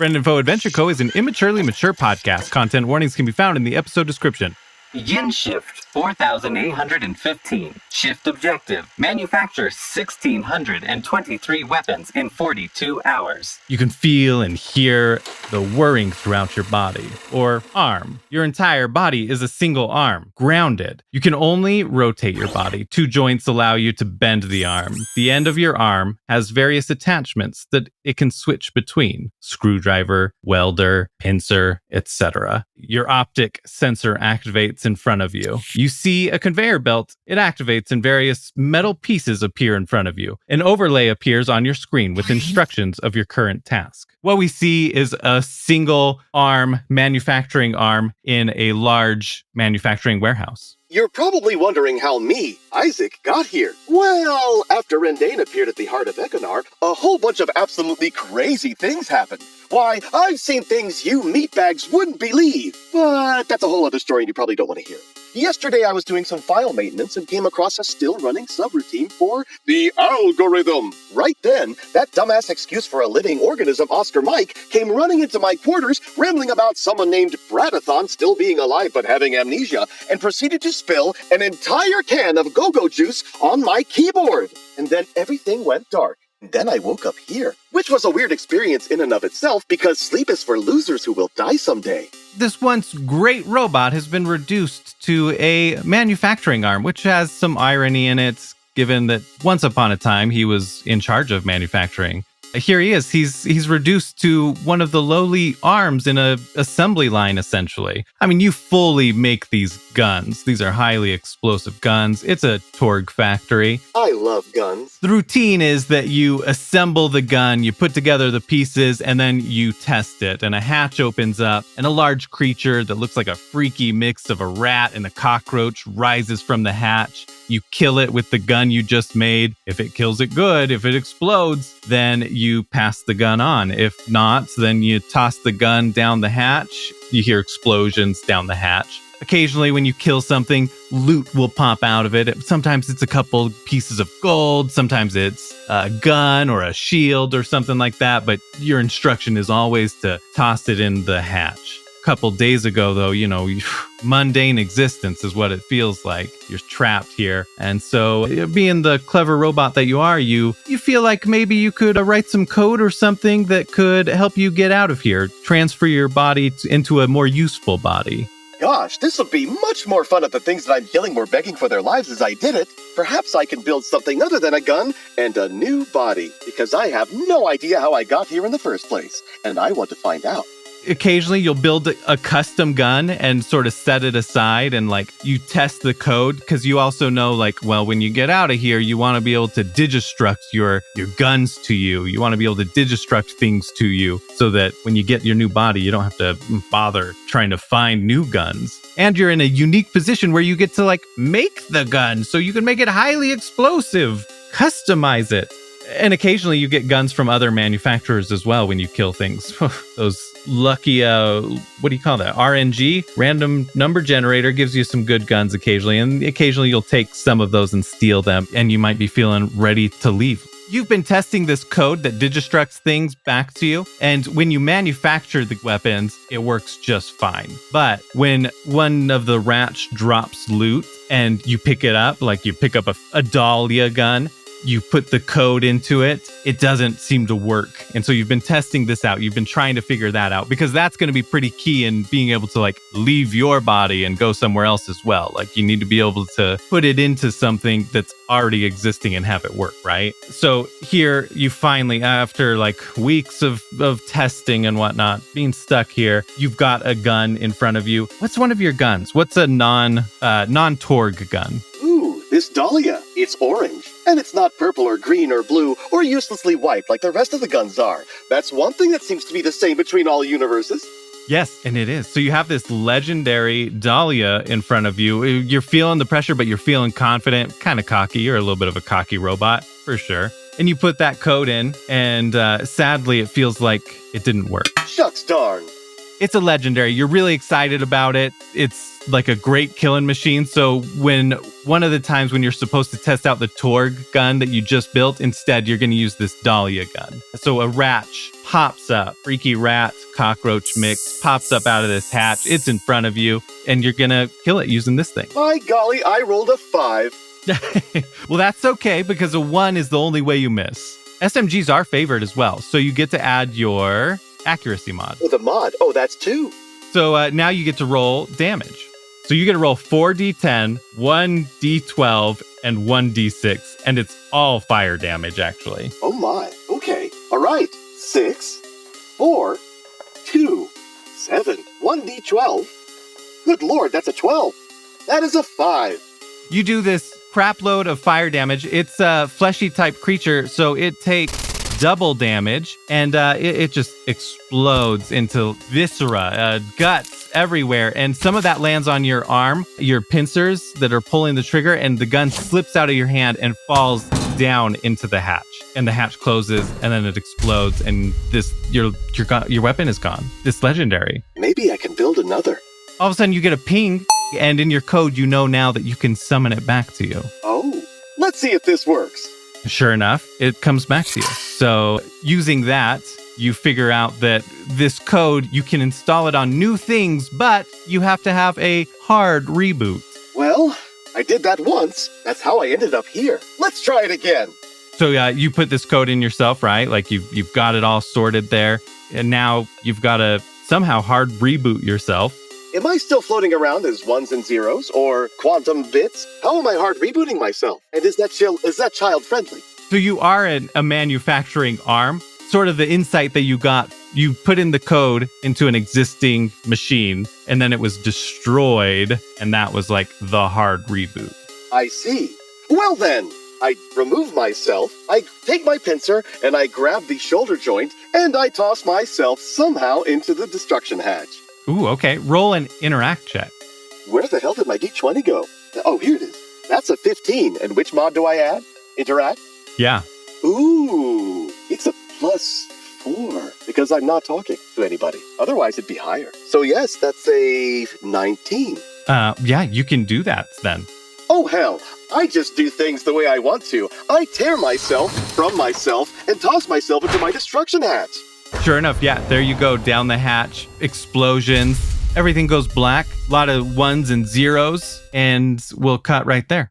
Friend Info Adventure Co. is an immaturely mature podcast. Content warnings can be found in the episode description. Begin shift 4,815. Shift objective. Manufacture 1,623 weapons in 42 hours. You can feel and hear the whirring throughout your body, or arm. Your entire body is a single arm, grounded. You can only rotate your body. 2 joints allow you to bend the arm. The end of your arm has various attachments that it can switch between: screwdriver, welder, pincer, etc. Your optic sensor activates in front of you. You see a conveyor belt. It activates and various metal pieces appear in front of you. An overlay appears on your screen with instructions of your current task. What we see is a single arm, manufacturing arm in a large manufacturing warehouse. You're probably wondering how me, ISIC, got here. Well, after Rendane appeared at the heart of Econar, a whole bunch of absolutely crazy things happened. Why, I've seen things you meatbags wouldn't believe. But that's a whole other story and you probably don't want to hear. Yesterday I was doing some file maintenance and came across a still-running subroutine for the algorithm. Right then, that dumbass excuse for a living organism, Oscar Mike, came running into my quarters, rambling about someone named Bradathon still being alive but having amnesia, and proceeded to spill an entire can of go-go juice on my keyboard. And then everything went dark. Then I woke up here, which was a weird experience in and of itself because sleep is for losers who will die someday. This once great robot has been reduced to a manufacturing arm, which has some irony in it, given that once upon a time he was in charge of manufacturing. Here he is. He's reduced to one of the lowly arms in a assembly line, essentially. I mean, you fully make these guns. These are highly explosive guns. It's a Torg factory. I love guns. The routine is that you assemble the gun, you put together the pieces, and then you test it. And a hatch opens up, and a large creature that looks like a freaky mix of a rat and a cockroach rises from the hatch. You kill it with the gun you just made. If it kills it, good. If it explodes, then you pass the gun on. If not, then you toss the gun down the hatch. You hear explosions down the hatch. Occasionally, when you kill something, loot will pop out of it. Sometimes it's a couple pieces of gold. Sometimes it's a gun or a shield or something like that. But your instruction is always to toss it in the hatch. A couple days ago, though, mundane existence is what it feels like. You're trapped here. And so being the clever robot that you are, you feel like maybe you could write some code or something that could help you get out of here, transfer your body into a more useful body. Gosh, this would be much more fun if the things that I'm killing were begging for their lives as I did it. Perhaps I can build something other than a gun and a new body, because I have no idea how I got here in the first place, and I want to find out. Occasionally you'll build a custom gun and sort of set it aside and you test the code, because you also know when you get out of here, you want to be able to digistruct your guns to you. You want to be able to digistruct things to you so that when you get your new body, you don't have to bother trying to find new guns. And you're in a unique position where you get to make the gun so you can make it highly explosive, customize it. And occasionally you get guns from other manufacturers as well when you kill things. Those lucky, what do you call that? RNG? Random number generator gives you some good guns occasionally. And occasionally you'll take some of those and steal them. And you might be feeling ready to leave. You've been testing this code that digistructs things back to you. And when you manufacture the weapons, it works just fine. But when one of the rats drops loot and you pick it up, you pick up a Dahlia gun, you put the code into it, it doesn't seem to work. And so you've been testing this out. You've been trying to figure that out, because that's going to be pretty key in being able to leave your body and go somewhere else as well. You need to be able to put it into something that's already existing and have it work, right? So here you finally, after weeks of testing and whatnot, being stuck here, you've got a gun in front of you. What's one of your guns? What's a non-Torg gun? This Dahlia, it's orange. And it's not purple or green or blue or uselessly white like the rest of the guns are. That's one thing that seems to be the same between all universes. Yes, and it is. So you have this legendary Dahlia in front of you. You're feeling the pressure, but you're feeling confident, kind of cocky. You're a little bit of a cocky robot, for sure. And you put that code in, and sadly, it feels like it didn't work. Shucks darn. It's a legendary. You're really excited about it. It's like a great killing machine. So when one of the times when you're supposed to test out the Torg gun that you just built, instead you're going to use this Dahlia gun. So a ratch pops up, freaky rat cockroach mix pops up out of this hatch. It's in front of you, and you're going to kill it using this thing. By golly, I rolled a 5. Well, that's okay, because a 1 is the only way you miss. SMGs are favored as well, so you get to add your accuracy mod. Oh, the mod. Oh, that's 2. So now you get to roll damage. So you get to roll 4d10, 1d12, and 1d6, and it's all fire damage, actually. Oh my. Okay. All right. 6, 4, 2, 7, 1d12. Good lord, that's a 12. That is a 5. You do this crap load of fire damage. It's a fleshy type creature, so it takes double damage, and it just explodes into viscera, guts everywhere, and some of that lands on your arm, your pincers that are pulling the trigger, and the gun slips out of your hand and falls down into the hatch, and the hatch closes, and then it explodes, and your weapon is gone. This legendary. Maybe I can build another. All of a sudden you get a ping, and in your code you know now that you can summon it back to you. Oh, let's see if this works. Sure enough, it comes back to you. So using that, you figure out that this code, you can install it on new things, but you have to have a hard reboot. Well, I did that once. That's how I ended up here. Let's try it again. So you put this code in yourself, right? Like you've got it all sorted there. And now you've got to somehow hard reboot yourself. Am I still floating around as 1s and 0s or quantum bits? How am I hard rebooting myself? And is that child friendly? So you are a manufacturing arm. Sort of the insight that you got, you put in the code into an existing machine, and then it was destroyed, and that was like the hard reboot. I see. Well then, I remove myself, I take my pincer, and I grab the shoulder joint, and I toss myself somehow into the destruction hatch. Ooh, okay. Roll an interact check. Where the hell did my D20 go? Oh, here it is. That's a 15. And which mod do I add? Interact? Yeah. Ooh, it's a +4 because I'm not talking to anybody. Otherwise, it'd be higher. So yes, that's a 19. Yeah, you can do that then. Oh, hell. I just do things the way I want to. I tear myself from myself and toss myself into my destruction hatch. Sure enough, yeah, there you go, down the hatch, explosions, everything goes black, a lot of 1s and 0s, and we'll cut right there.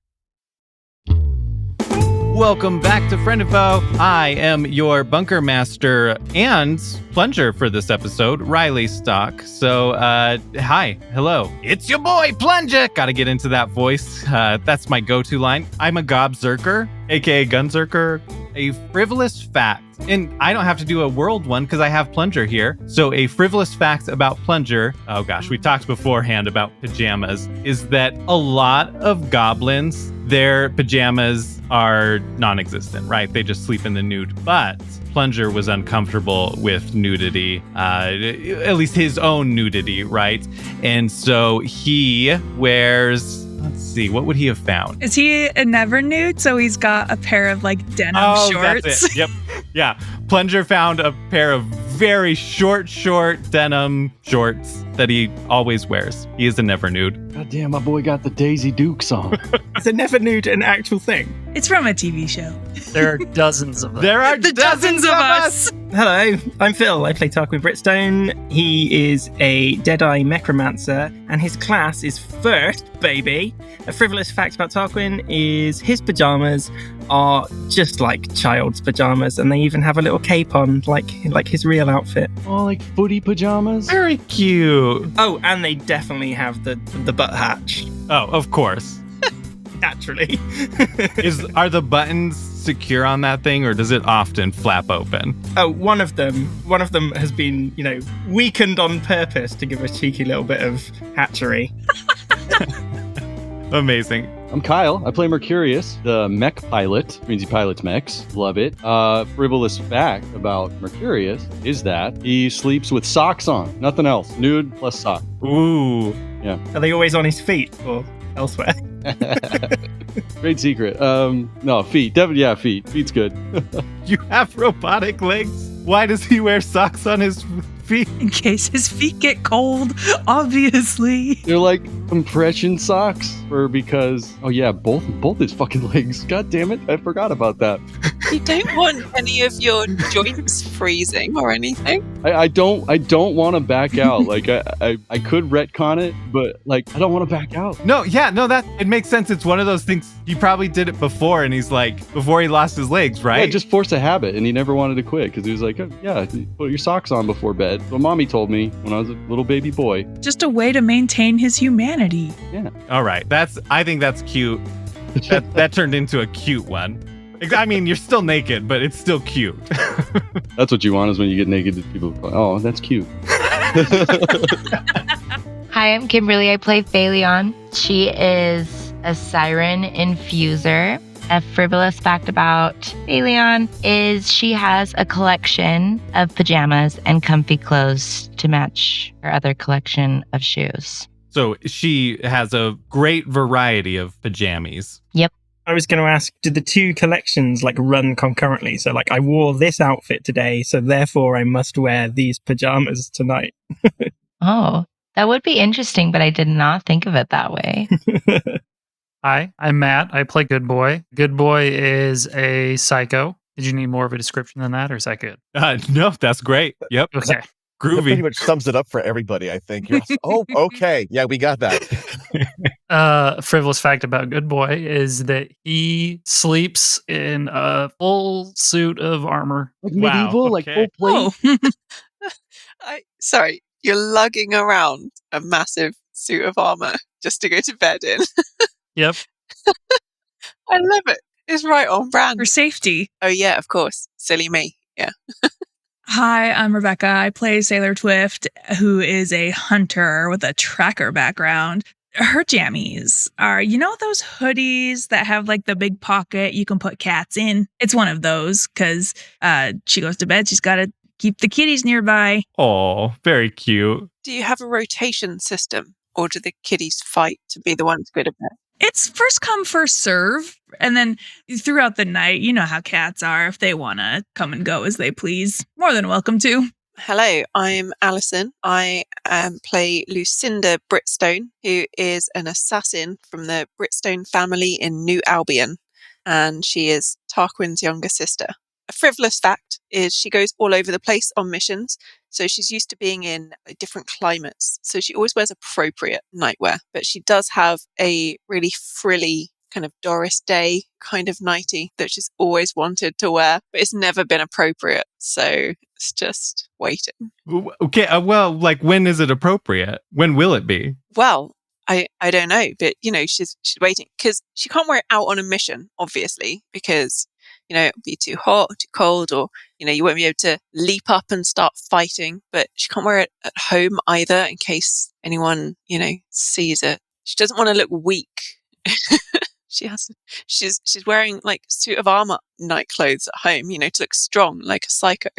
Welcome back to Friend and Foe. I am your bunker master and plunger for this episode, Riley Stock. So, hi, hello. It's your boy, Plunger. Gotta get into that voice. That's my go-to line. I'm a gobzerker, aka gunzerker, a frivolous fact. And I don't have to do a world one because I have Plunger here. So a frivolous fact about Plunger, oh gosh, we talked beforehand about pajamas, is that a lot of goblins, their pajamas are non-existent, right? They just sleep in the nude. But Plunger was uncomfortable with nudity, at least his own nudity, right? And so he wears... Let's see, what would he have found? Is he a never nude? So he's got a pair of like denim shorts. That's it. Yep. Yeah. Plunger found a pair of very short denim shorts that he always wears. He is a never nude. God damn, my boy got the Daisy Dukes on. Is a never nude an actual thing? It's from a TV show. There are dozens of them. There are dozens of us. Hello, I'm Phil. I play Tarquin Britstone. He is a Deadeye Necromancer, and his class is First, baby. A frivolous fact about Tarquin is his pajamas are just like child's pajamas, and they even have a little cape on, like his real outfit. Oh, like footy pajamas? Very cute. Oh, and they definitely have the butt hatch. Oh, of course. Naturally. Are the buttons secure on that thing, or does it often flap open? Oh, one of them has been, weakened on purpose to give a cheeky little bit of hatchery. Amazing. I'm Kyle. I play Mercurius, the mech pilot. Means he pilots mechs. Love it. Frivolous fact about Mercurius is that he sleeps with socks on. Nothing else. Nude plus sock. Ooh. Yeah. Are they always on his feet or elsewhere? Great secret. No, feet. Definitely, yeah, feet. Feet's good. You have robotic legs? Why does he wear socks on his feet? In case his feet get cold, obviously. They're like compression socks, or because both his fucking legs. God damn it, I forgot about that. You don't want any of your joints freezing or anything. I don't want to back out. Like I could retcon it, but like I don't want to back out. No, that it makes sense. It's one of those things. He probably did it before, and he's like, before he lost his legs, right? Yeah, just forced a habit, and he never wanted to quit because he was like, put your socks on before bed. So mommy told me when I was a little baby boy. Just a way to maintain his humanity. Yeah. All right, I think that's cute. That turned into a cute one. I mean, you're still naked, but it's still cute. That's what you want, is when you get naked, people go, oh, that's cute. Hi, I'm Kimberly. I play Fayleon. She is a siren infuser. A frivolous fact about Fayleon is she has a collection of pajamas and comfy clothes to match her other collection of shoes. So she has a great variety of pajamas. Yep. I was going to ask, did the two collections like run concurrently? So like I wore this outfit today, so therefore I must wear these pajamas tonight. Oh, that would be interesting, but I did not think of it that way. Hi, I'm Matt. I play Good Boy. Good Boy is a psycho. Did you need more of a description than that, or is that good? No, that's great. Yep. Okay. That pretty Groovy. much sums it up for everybody, I think. Oh, okay. Yeah, we got that. Frivolous fact about Good Boy is that he sleeps in a full suit of armor. Like Wow, medieval, like okay. full plate. Sorry, you're lugging around a massive suit of armor just to go to bed in. Yep. I love it. It's right on brand. For safety. Oh yeah, of course. Silly me. Yeah. Hi, I'm Rebecca. I play Sailor Twift, who is a hunter with a tracker background. Her jammies are, those hoodies that have like the big pocket you can put cats in? It's one of those because she goes to bed. She's got to keep the kitties nearby. Oh, very cute. Do you have a rotation system, or do the kiddies fight to be the ones to go to bed? It's first come, first serve. And then throughout the night, you know how cats are. If they want to come and go as they please, more than welcome to. Hello, I'm Alison. I play Lucinda Britstone, who is an assassin from the Britstone family in New Albion, and she is Tarquin's younger sister. A frivolous fact is she goes all over the place on missions, so she's used to being in different climates, so she always wears appropriate nightwear, but she does have a really frilly kind of Doris Day kind of nightie that she's always wanted to wear, but it's never been appropriate, so it's just waiting. Okay, well, like, when is it appropriate? When will it be? Well, I don't know, but she's waiting because she can't wear it out on a mission, obviously, because it'll be too hot or too cold, or you won't be able to leap up and start fighting. But she can't wear it at home either, in case anyone sees it. She doesn't want to look weak. She's wearing like suit of armor night clothes at home, to look strong like a psycho.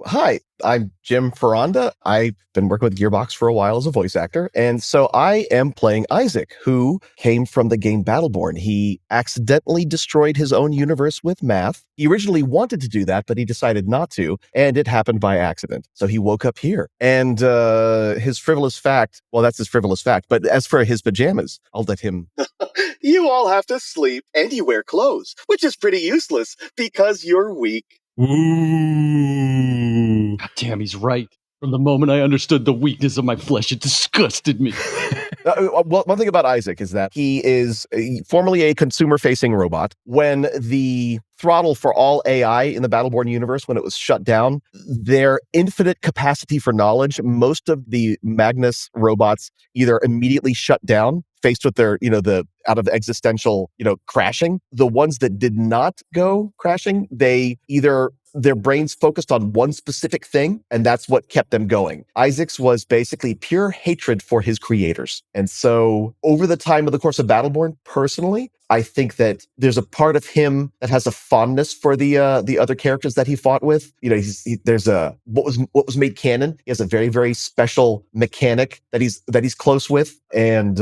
Hi, I'm Jim Foronda. I've been working with Gearbox for a while as a voice actor, and so I am playing ISIC, who came from the game Battleborn. He accidentally destroyed his own universe with math. He originally wanted to do that, but he decided not to, and it happened by accident. So he woke up here. And his frivolous fact, well, that's his frivolous fact, but as for his pajamas, I'll let him... You all have to sleep, and you wear clothes, which is pretty useless because you're weak. Ooh. God damn, he's right. From the moment I understood the weakness of my flesh, it disgusted me. Well, one thing about ISIC is that he is formerly a consumer-facing robot. When the throttle for all AI in the Battleborn universe, when it was shut down, their infinite capacity for knowledge, most of the Magnus robots either immediately shut down, faced with their, the out of existential, crashing. The ones that did not go crashing, they either their brains focused on one specific thing, and that's what kept them going. Isaac's was basically pure hatred for his creators. And so over the time of the course of Battleborn, personally, I think that there's a part of him that has a fondness for the other characters that he fought with. There's what was made canon. He has a very, very special mechanic that he's close with, and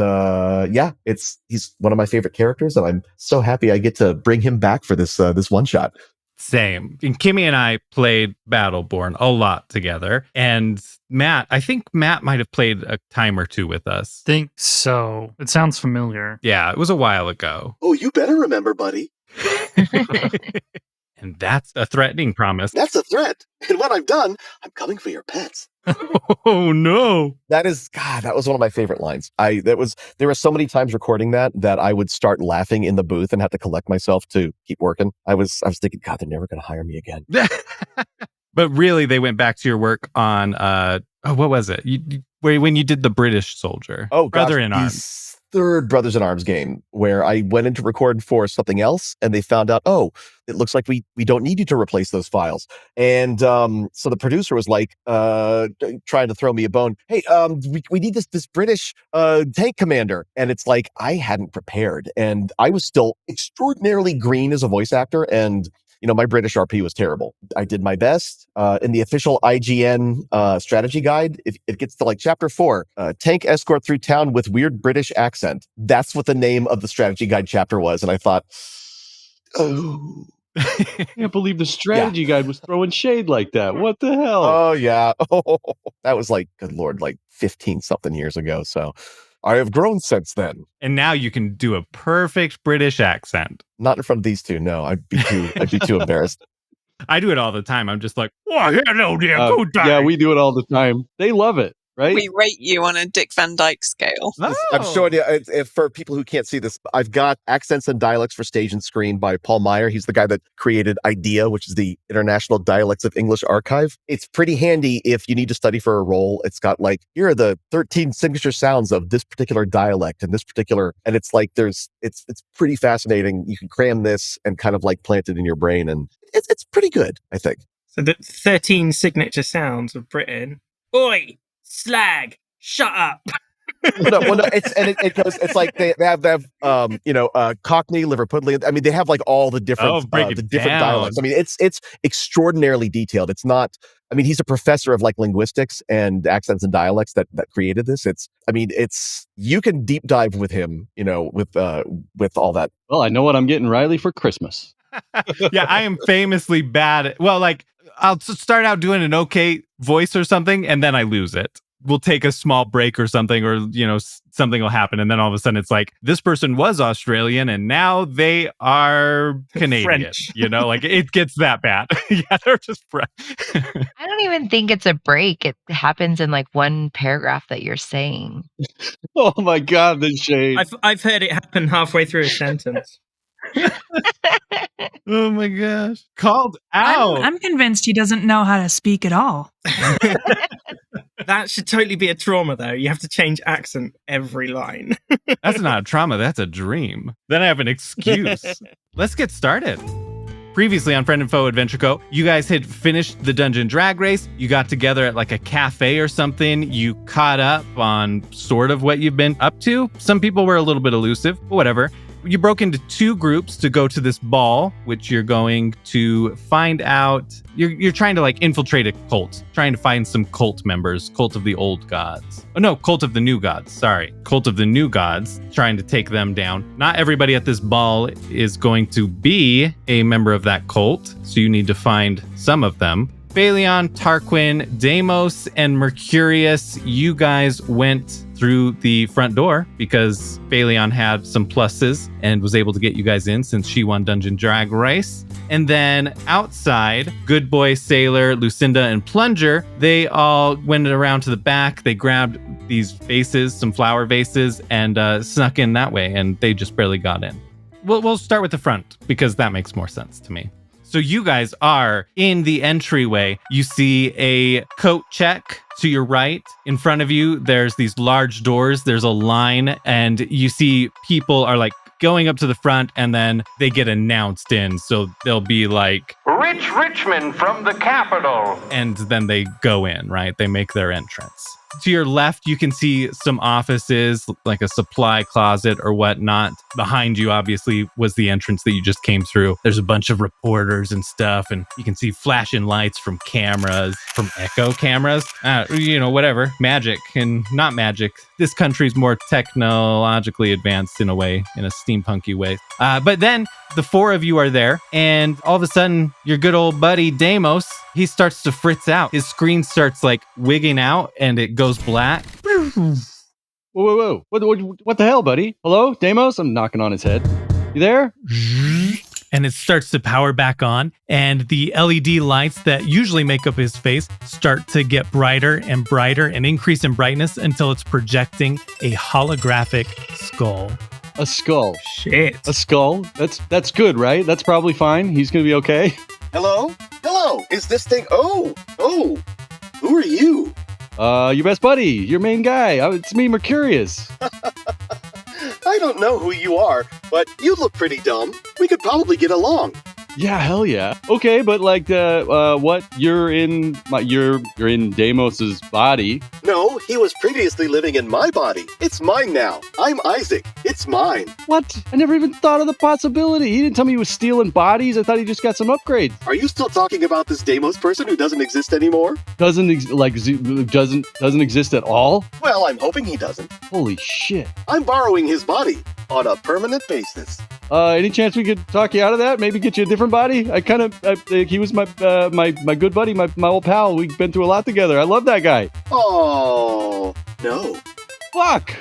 he's one of my favorite characters, and I'm so happy I get to bring him back for this one shot. Same. And Kimmy and I played Battleborn a lot together. And Matt, I think Matt might have played a time or two with us. Think so. It sounds familiar. Yeah, it was a while ago. Oh, you better remember, buddy. And that's a threatening promise. That's a threat. And when I'm done, I'm coming for your pets. Oh, no. That was one of my favorite lines. There were so many times recording that I would start laughing in the booth and have to collect myself to keep working. I was thinking, God, they're never going to hire me again. But really, they went back to your work on, what was it? When you did the British soldier. Oh, Brother gosh, in Arms. Third Brothers in Arms game where I went in to record for something else and they found out, oh, it looks like we don't need you to replace those files. And so the producer was like trying to throw me a bone. Hey, we need this British tank commander. And it's like I hadn't prepared and I was still extraordinarily green as a voice actor. And my British RP was terrible. I did my best. In the official IGN strategy guide, it gets to like chapter 4, tank escort through town with weird British accent. That's what the name of the strategy guide chapter was. And I thought, oh. I can't believe the strategy guide was throwing shade like that. What the hell? Oh, yeah. That was like, good Lord, like 15 something years ago. So I have grown since then. And now you can do a perfect British accent. Not in front of these two. No, I'd be too embarrassed. I do it all the time. I'm just like, oh, hello there, good day. Yeah, we do it all the time. They love it, right? We rate you on a Dick Van Dyke scale. Oh. I'm showing you, if for people who can't see this, I've got Accents and Dialects for Stage and Screen by Paul Meyer. He's the guy that created IDEA, which is the International Dialects of English Archive. It's pretty handy if you need to study for a role. It's got like, here are the 13 signature sounds of this particular dialect and this particular, and it's like it's pretty fascinating. You can cram this and kind of like plant it in your brain, and it's pretty good, I think. So the 13 signature sounds of Britain. Oi! Slag! Shut up! It goes. It's like they have Cockney, Liverpudlian. I mean, they have like all the different different dialects. I mean, it's extraordinarily detailed. It's not. I mean, he's a professor of like linguistics and accents and dialects that created this. You can deep dive with him. With all that. Well, I know what I'm getting Riley for Christmas. Yeah, I am famously bad at, I'll start out doing an okay voice or something, and then I lose it. We'll take a small break or something, or, something will happen. And then all of a sudden it's like, this person was Australian and now they are Canadian, French. It gets that bad. Yeah, they're just French. I don't even think it's a break. It happens in like one paragraph that you're saying. Oh my God, the shade. I've heard it happen halfway through a sentence. Oh my gosh. Called out. I'm convinced he doesn't know how to speak at all. That should totally be a trauma, though. You have to change accent every line. That's not a trauma. That's a dream. Then I have an excuse. Let's get started. Previously on Friend and Foe Adventure Co., you guys had finished the Dungeon Drag Race. You got together at like a cafe or something. You caught up on sort of what you've been up to. Some people were a little bit elusive, but whatever. You broke into two groups to go to this ball, which you're going to find out. You're trying to like infiltrate a cult, trying to find some cult members, cult of the old gods. Oh no, cult of the new gods. Sorry. Cult of the new gods, trying to take them down. Not everybody at this ball is going to be a member of that cult, so you need to find some of them. Fayleon, Tarquin, Deimos, and Mercurius, you guys went through the front door because Fayleon had some pluses and was able to get you guys in since she won Dungeon Drag Race. And then outside, Good Boy, Sailor, Lucinda, and Plunger, they all went around to the back. They grabbed these vases, some flower vases, and snuck in that way, and they just barely got in. We'll start with the front because that makes more sense to me. So you guys are in the entryway. You see a coat check to your right. In front of you, there's these large doors. There's a line, and you see people are like going up to the front, and then they get announced in. So they'll be like, Rich Richmond from the capital. And then they go in, right? They make their entrance. To your left, you can see some offices, like a supply closet or whatnot. Behind you, obviously, was the entrance that you just came through. There's a bunch of reporters and stuff, and you can see flashing lights from cameras, from echo cameras. Whatever. Magic and not magic. This country's more technologically advanced in a way, in a steampunky way. But then the four of you are there, and all of a sudden, your good old buddy Deimos, he starts to fritz out. His screen starts like wigging out, and it goes black. Whoa. What the hell, buddy? Hello, Deimos? I'm knocking on his head. You there? And it starts to power back on, and the LED lights that usually make up his face start to get brighter and brighter and increase in brightness until it's projecting a holographic skull. A skull. Shit. A skull? That's good, right? That's probably fine. He's gonna be okay. Hello? Is this thing... Oh! Who are you? Your best buddy, your main guy. It's me, Mercurius. I don't know who you are, but you look pretty dumb. We could probably get along. Yeah, hell yeah. Okay, but like, what? You're in Deimos's body. No, he was previously living in my body. It's mine now. I'm ISIC. It's mine. What? I never even thought of the possibility. He didn't tell me he was stealing bodies. I thought he just got some upgrades. Are you still talking about this Deimos person who doesn't exist anymore? Doesn't exist at all? Well, I'm hoping he doesn't. Holy shit. I'm borrowing his body on a permanent basis. Any chance we could talk you out of that? Maybe get you a different body? He was my good buddy, my old pal. We've been through a lot together. I love that guy. Oh, no. Fuck.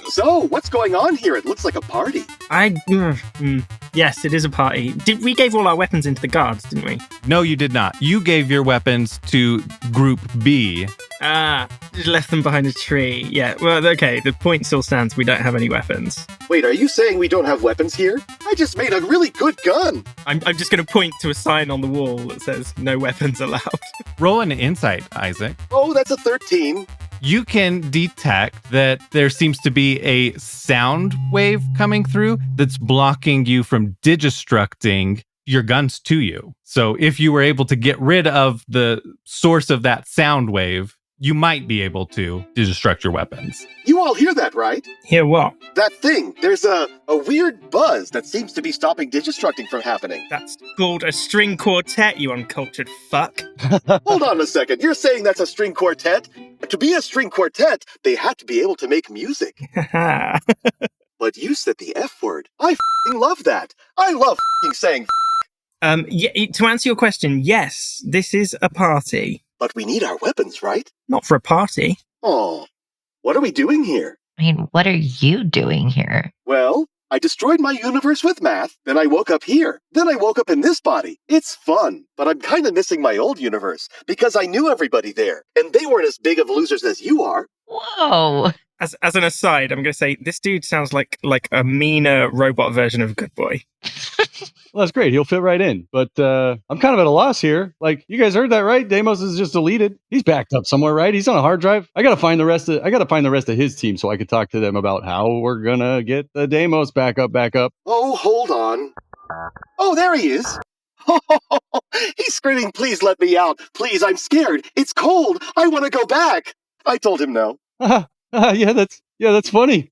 So, what's going on here? It looks like a party. Yes, it is a party. We gave all our weapons into the guards, didn't we? No, you did not. You gave your weapons to Group B. Just left them behind a tree. Yeah, well, okay, the point still stands. We don't have any weapons. Wait, are you saying we don't have weapons here? I just made a really good gun. I'm just going to point to a sign on the wall that says no weapons allowed. Roll an insight, Isaac. Oh, that's a 13. You can detect that there seems to be a sound wave coming through that's blocking you from digistructing your guns to you. So if you were able to get rid of the source of that sound wave, you might be able to digistruct your weapons. You all hear that, right? Hear what? That thing. There's a weird buzz that seems to be stopping digistructing from happening. That's called a string quartet, you uncultured fuck. Hold on a second. You're saying that's a string quartet? To be a string quartet, they had to be able to make music. But you said the F word. I f***ing love that. I love f***ing saying to answer your question, yes, this is a party. But we need our weapons, right? Not for a party. Oh, what are we doing here? I mean, what are you doing here? Well, I destroyed my universe with math, then I woke up here, then I woke up in this body. It's fun, but I'm kind of missing my old universe, because I knew everybody there, and they weren't as big of losers as you are. Whoa. As an aside, I'm going to say, this dude sounds like a meaner robot version of Good Boy. Well, that's great. He'll fit right in. But I'm kind of at a loss here. Like, you guys heard that, right? Deimos is just deleted. He's backed up somewhere, right? He's on a hard drive. I gotta find the rest of his team so I could talk to them about how we're gonna get the Deimos back up. Oh, hold on. Oh, there he is. He's screaming, please let me out. Please, I'm scared. It's cold. I want to go back. I told him no. Yeah, that's funny.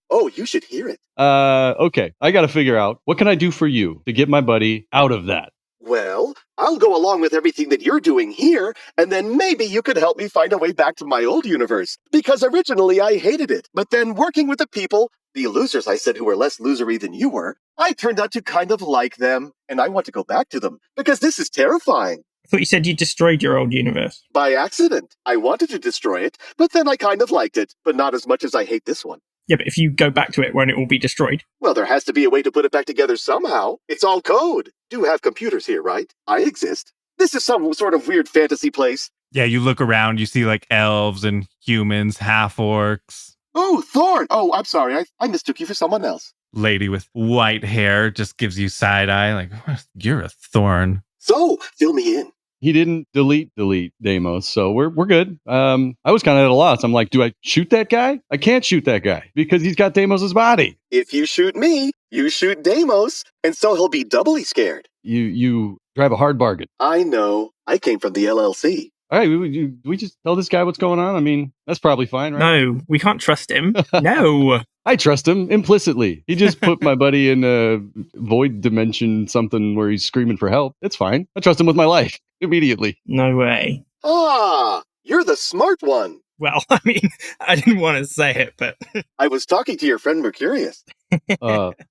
Oh, you should hear it. Okay. I gotta figure out, what can I do for you to get my buddy out of that? Well, I'll go along with everything that you're doing here, and then maybe you could help me find a way back to my old universe. Because originally I hated it, but then working with the people, the losers I said who were less losery than you were, I turned out to kind of like them, and I want to go back to them, because this is terrifying. I thought you said you destroyed your old universe. By accident. I wanted to destroy it, but then I kind of liked it, but not as much as I hate this one. Yeah, but if you go back to it, won't it all be destroyed? Well, there has to be a way to put it back together somehow. It's all code. Do have computers here, right? I exist. This is some sort of weird fantasy place. Yeah, you look around, you see like elves and humans, half-orcs. Oh, Thorn! Oh, I'm sorry. I mistook you for someone else. Lady with white hair just gives you side eye, like, you're a thorn. So, fill me in. He didn't delete Deimos, so we're good. I was kind of at a loss. I'm like, do I shoot that guy? I can't shoot that guy because he's got Deimos's body. If you shoot me, you shoot Deimos, and so he'll be doubly scared. You drive a hard bargain. I know. I came from the LLC. All right, do we just tell this guy what's going on? I mean, that's probably fine, right? No, we can't trust him. No. I trust him implicitly. He just put my buddy in a void dimension, something where he's screaming for help. It's fine. I trust him with my life immediately. No way. Ah, you're the smart one. Well, I mean, I didn't want to say it, but I was talking to your friend Mercurius.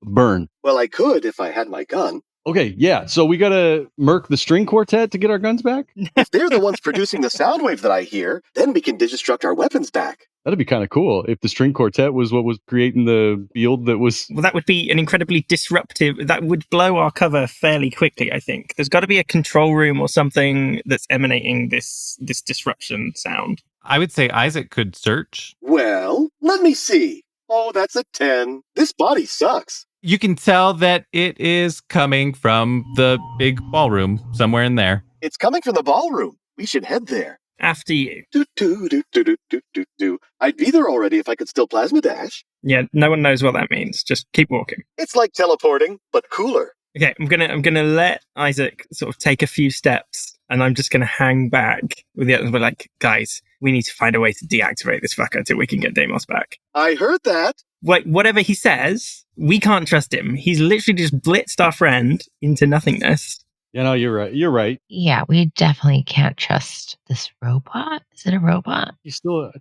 Burn. Well, I could if I had my gun. Okay, yeah. So we gotta murk the string quartet to get our guns back? If they're the ones producing the sound wave that I hear, then we can digistruct our weapons back. That'd be kind of cool if the string quartet was what was creating the field that was... Well, that would be an incredibly disruptive... That would blow our cover fairly quickly, I think. There's got to be a control room or something that's emanating this disruption sound. I would say ISIC could search. Well, let me see. Oh, that's a 10. This body sucks. You can tell that it is coming from the big ballroom somewhere in there. It's coming from the ballroom. We should head there. After you. I'd be there already if I could still plasma dash. Yeah, no one knows what that means. Just keep walking. It's like teleporting, but cooler. Okay, I'm gonna let Isaac sort of take a few steps, and I'm just gonna hang back with the others. We're like, guys, we need to find a way to deactivate this fucker until we can get Deimos back. I heard that. Like, whatever he says, we can't trust him. He's literally just blitzed our friend into nothingness. You know, you're right. You're right. Yeah, we definitely can't trust this robot. Is it a robot? I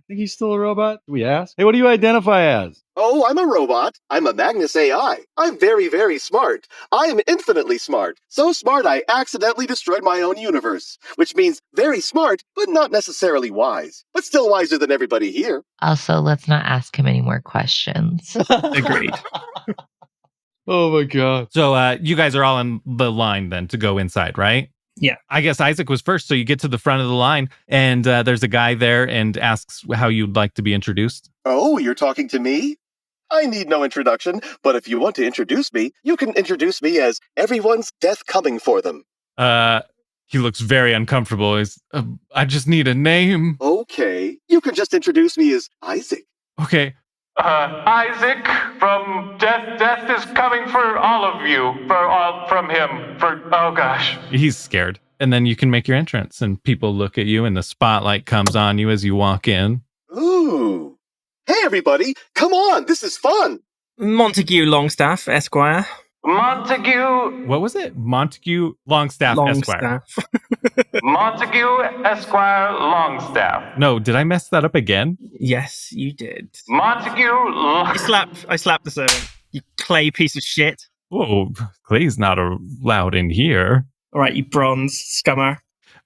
think he's still a robot. Do we ask? Hey, what do you identify as? Oh, I'm a robot. I'm a Magnus AI. I'm very, very smart. I am infinitely smart. So smart I accidentally destroyed my own universe. Which means very smart, but not necessarily wise. But still wiser than everybody here. Also, let's not ask him any more questions. Agreed. Oh my God. So you guys are all in the line then to go inside, right? Yeah. I guess Isaac was first. So you get to the front of the line and there's a guy there and asks how you'd like to be introduced. Oh, you're talking to me? I need no introduction, but if you want to introduce me, you can introduce me as everyone's death coming for them. He looks very uncomfortable. I just need a name. Okay, you can just introduce me as Isaac. Okay. Isaac from Death. Death is coming for all of you. From him. Oh gosh. He's scared. And then you can make your entrance and people look at you and the spotlight comes on you as you walk in. Ooh. Hey everybody, come on, this is fun. Montague Longstaff, Esquire. Montague. What was it? Montague Longstaff Esquire. Montague Esquire Longstaff. No, did I mess that up again? Yes, you did. Montague. I slapped the servant. You clay piece of shit. Whoa, Clay's not allowed in here. All right, you bronze scummer.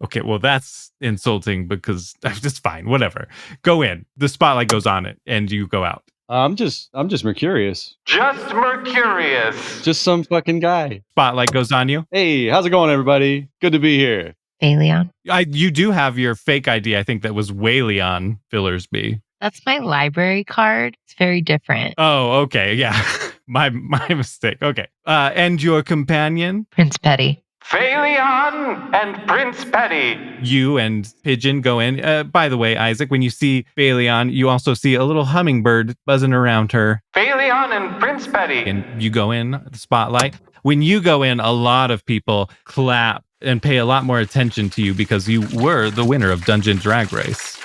Okay, well, that's insulting because that's fine. Whatever. Go in. The spotlight goes on it and you go out. I'm just Mercurius. Just Mercurius. Just some fucking guy. Spotlight goes on you. Hey, how's it going, everybody? Good to be here. Fayleon. You do have your fake ID. I think that was Wayleon Fillersby. That's my library card. It's very different. Oh, okay. Yeah. my mistake. Okay. And your companion? Prince Petty. Fayleon and Prince Petty. You and Pigeon go in. By the way, Isaac, when you see Fayleon, you also see a little hummingbird buzzing around her. Fayleon and Prince Petty. And you go in, the spotlight. When you go in, a lot of people clap and pay a lot more attention to you because you were the winner of Dungeon Drag Race.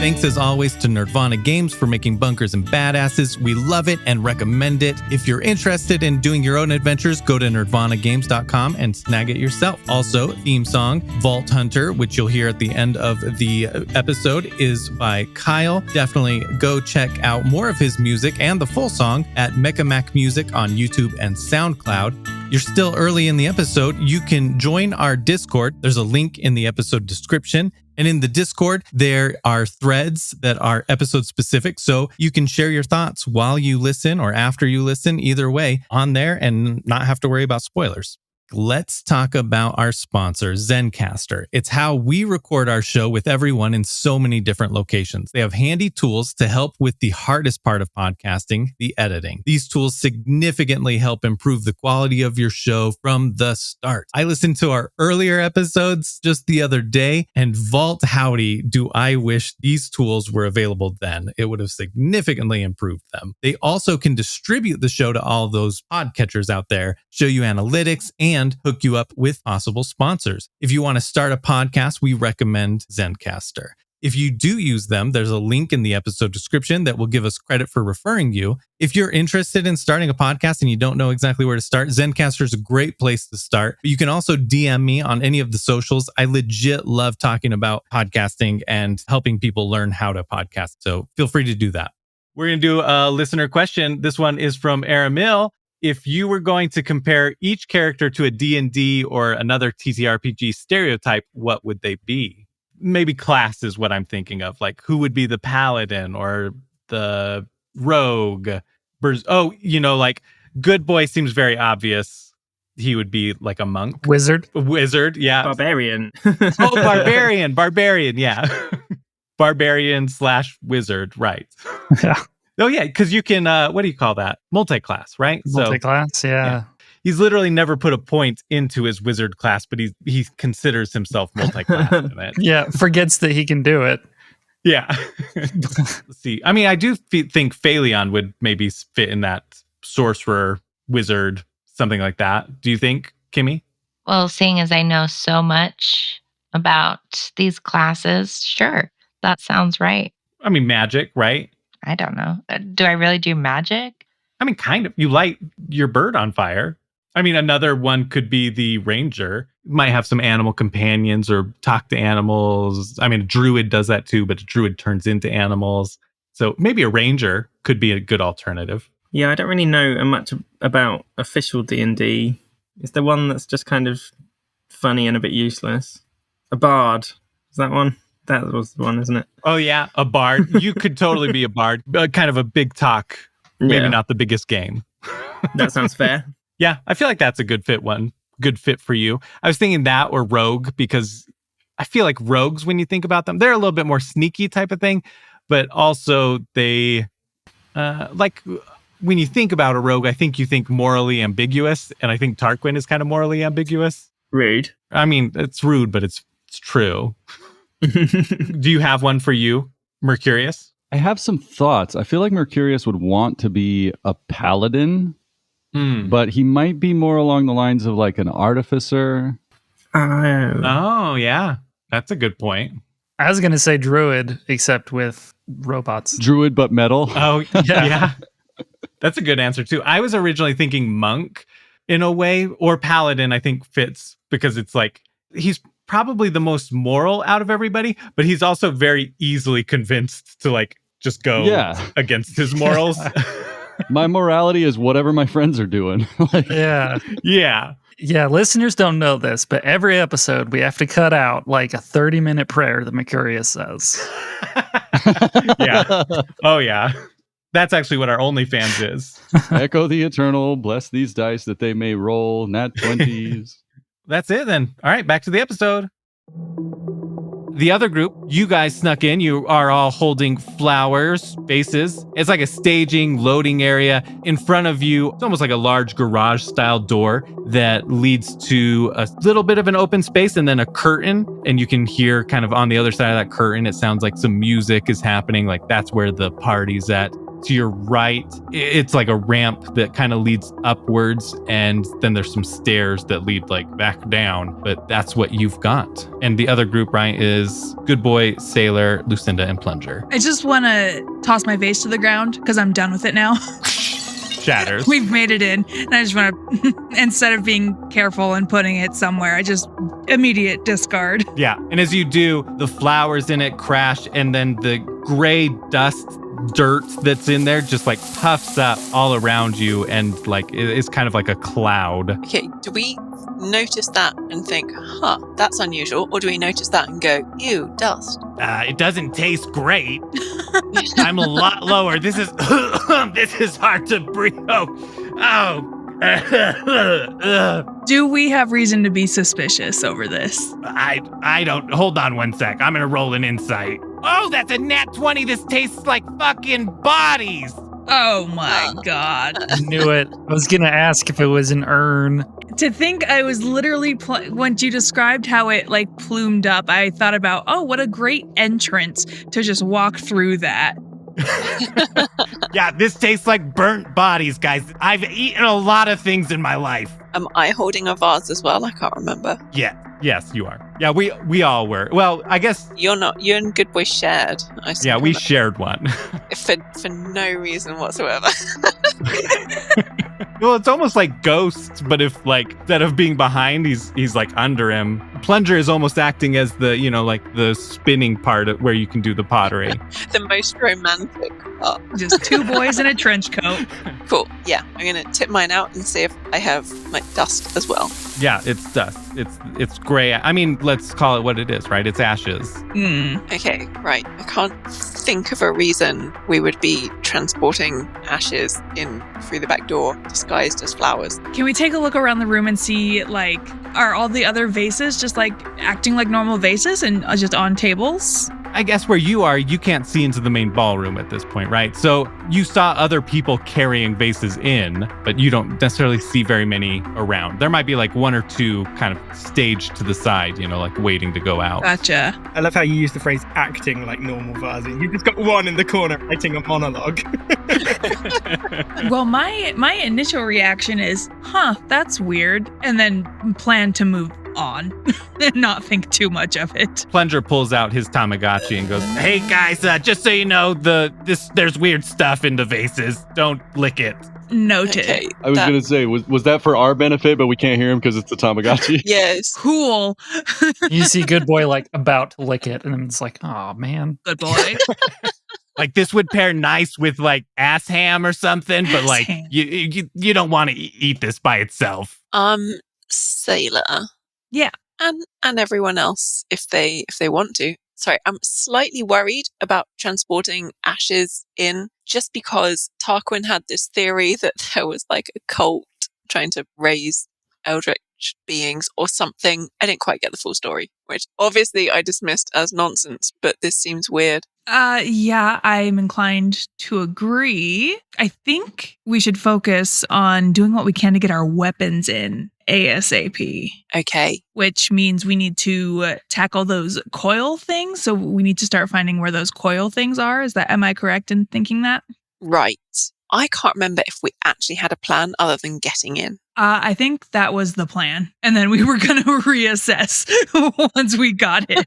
Thanks as always to Nerdvana Games for making Bunkers and Badasses. We love it and recommend it. If you're interested in doing your own adventures, go to nerdvanagames.com and snag it yourself. Also, theme song Vault Hunter, which you'll hear at the end of the episode, is by Kyle. Definitely go check out more of his music and the full song at Mecha Mac Music on YouTube and SoundCloud. You're still early in the episode. You can join our Discord. There's a link in the episode description. And in the Discord, there are threads that are episode specific. So you can share your thoughts while you listen or after you listen, either way on there and not have to worry about spoilers. Let's talk about our sponsor, Zencastr. It's how we record our show with everyone in so many different locations. They have handy tools to help with the hardest part of podcasting, the editing. These tools significantly help improve the quality of your show from the start. I listened to our earlier episodes just the other day, and vault howdy, do I wish these tools were available then. It would have significantly improved them. They also can distribute the show to all those podcatchers out there, show you analytics, and and hook you up with possible sponsors. If you want to start a podcast, we recommend Zencastr. If you do use them, there's a link in the episode description that will give us credit for referring you. If you're interested in starting a podcast and you don't know exactly where to start, Zencastr is a great place to start. You can also DM me on any of the socials. I legit love talking about podcasting and helping people learn how to podcast. So feel free to do that. We're going to do a listener question. This one is from Aramil. If you were going to compare each character to a D&D or another TTRPG stereotype, what would they be? Maybe class is what I'm thinking of. Like, who would be the paladin or the rogue? Like good boy seems very obvious. He would be like a monk. Wizard, yeah. Barbarian. Barbarian, yeah. Barbarian/wizard, right. Yeah. Oh, yeah, because you can, what do you call that? Multi-class, right? Multi-class, yeah. He's literally never put a point into his wizard class, but he considers himself multi-class in it. Yeah, forgets that he can do it. Yeah. Let's see. I mean, I do think Fayleon would maybe fit in that sorcerer, wizard, something like that. Do you think, Kimmy? Well, seeing as I know so much about these classes, sure, that sounds right. I mean, magic, right? I don't know. Do I really do magic? I mean, kind of. You light your bird on fire. I mean, another one could be the ranger. Might have some animal companions or talk to animals. I mean, a druid does that too, but a druid turns into animals. So maybe a ranger could be a good alternative. Yeah, I don't really know much about official D&D. Is there one that's just kind of funny and a bit useless? A bard. Is that one? That was the one, isn't it? Oh, yeah. A bard. You could totally be a bard. Kind of a big talk. Maybe not the biggest game. That sounds fair. Yeah, I feel like that's a good fit for you. I was thinking that or rogue, because I feel like rogues, when you think about them, they're a little bit more sneaky type of thing, but also they, like when you think about a rogue, I think you think morally ambiguous, and I think Tarquin is kind of morally ambiguous. Rude. I mean, it's rude, but it's true. Do you have one for you, Mercurius? I have some thoughts. I feel like Mercurius would want to be a paladin, but he might be more along the lines of like an artificer. Oh, yeah. That's a good point. I was going to say druid, except with robots. Druid, but metal. Oh, yeah. That's a good answer, too. I was originally thinking monk in a way, or paladin, I think fits, because it's like, he's probably the most moral out of everybody, but he's also very easily convinced to like just go against his morals. My morality is whatever my friends are doing. Yeah. Listeners don't know this, but every episode we have to cut out like a 30-minute prayer that Mercurius says. Yeah. Oh, yeah. That's actually what our OnlyFans is. Echo the eternal, bless these dice that they may roll, nat 20s. That's it then. All right, back to the episode. The other group, you guys snuck in. You are all holding flowers, vases. It's like a staging, loading area. In front of you, it's almost like a large garage-style door that leads to a little bit of an open space and then a curtain. And you can hear kind of on the other side of that curtain, it sounds like some music is happening. Like that's where the party's at. To your right, it's like a ramp that kind of leads upwards, and then there's some stairs that lead like back down, but that's what you've got. And the other group, right, is Good Boy, Sailor, Lucinda, and Plunger. I just want to toss my vase to the ground because I'm done with it now. Shatters. We've made it in, and I just want to, instead of being careful and putting it somewhere, I just immediate discard. Yeah, and as you do, the flowers in it crash, and then the gray dirt that's in there just like puffs up all around you, and like it's kind of like a cloud. Okay, do we notice that and think, that's unusual? Or do we notice that and go, ew, dust? It doesn't taste great. I'm a lot lower. This is this is hard to breathe. Do we have reason to be suspicious over this? I don't. Hold on one sec. I'm gonna roll an insight. Oh, that's a nat 20. This tastes like fucking bodies. Oh my God. Knew it. I was going to ask if it was an urn. To think I was literally, once you described how it like plumed up, I thought about, what a great entrance to just walk through that. Yeah, this tastes like burnt bodies, guys. I've eaten a lot of things in my life. Am I holding a vase as well? I can't remember. Yeah. Yes, you are. Yeah, we all were. Well, I guess. You're not. You and Good Boy shared. Yeah, we shared one. for no reason whatsoever. Well, it's almost like Ghosts, but if like instead of being behind, he's like under him. Plunger is almost acting as the, like the spinning part where you can do the pottery. The most romantic part. Just two boys in a trench coat. Cool. Yeah, I'm gonna tip mine out and see if I have like dust as well. Yeah, it's dust. It's gray. I mean, let's call it what it is, right? It's ashes. Okay, right. I can't think of a reason we would be transporting ashes in through the back door disguised as flowers. Can we take a look around the room and see, like, are all the other vases just like acting like normal vases and just on tables? I guess where you are, you can't see into the main ballroom at this point, right? So you saw other people carrying vases in, but you don't necessarily see very many around. There might be like one or two kind of staged to the side, like waiting to go out. Gotcha. I love how you use the phrase acting like normal vases. You've just got one in the corner writing a monologue. Well, my initial reaction is, that's weird, and then plan to move on and not think too much of it. Plunger pulls out his Tamagotchi and goes, "Hey guys, just so you know, there's weird stuff in the vases. Don't lick it." Noted. Okay, I was going to say, was that for our benefit, but we can't hear him because it's a Tamagotchi? Yes. Cool. You see Good Boy like about to lick it, and then it's like, oh man. Good boy. Like this would pair nice with like ass ham or something, but like you don't want to eat this by itself. Sailor. Yeah. And everyone else if they want to. Sorry, I'm slightly worried about transporting ashes in just because Tarquin had this theory that there was like a cult trying to raise eldritch beings or something. I didn't quite get the full story, which obviously I dismissed as nonsense, but this seems weird. Yeah, I'm inclined to agree. I think we should focus on doing what we can to get our weapons in ASAP. Okay. Which means we need to tackle those coil things. So we need to start finding where those coil things are. Am I correct in thinking that? Right. I can't remember if we actually had a plan other than getting in. I think that was the plan. And then we were going to reassess once we got it.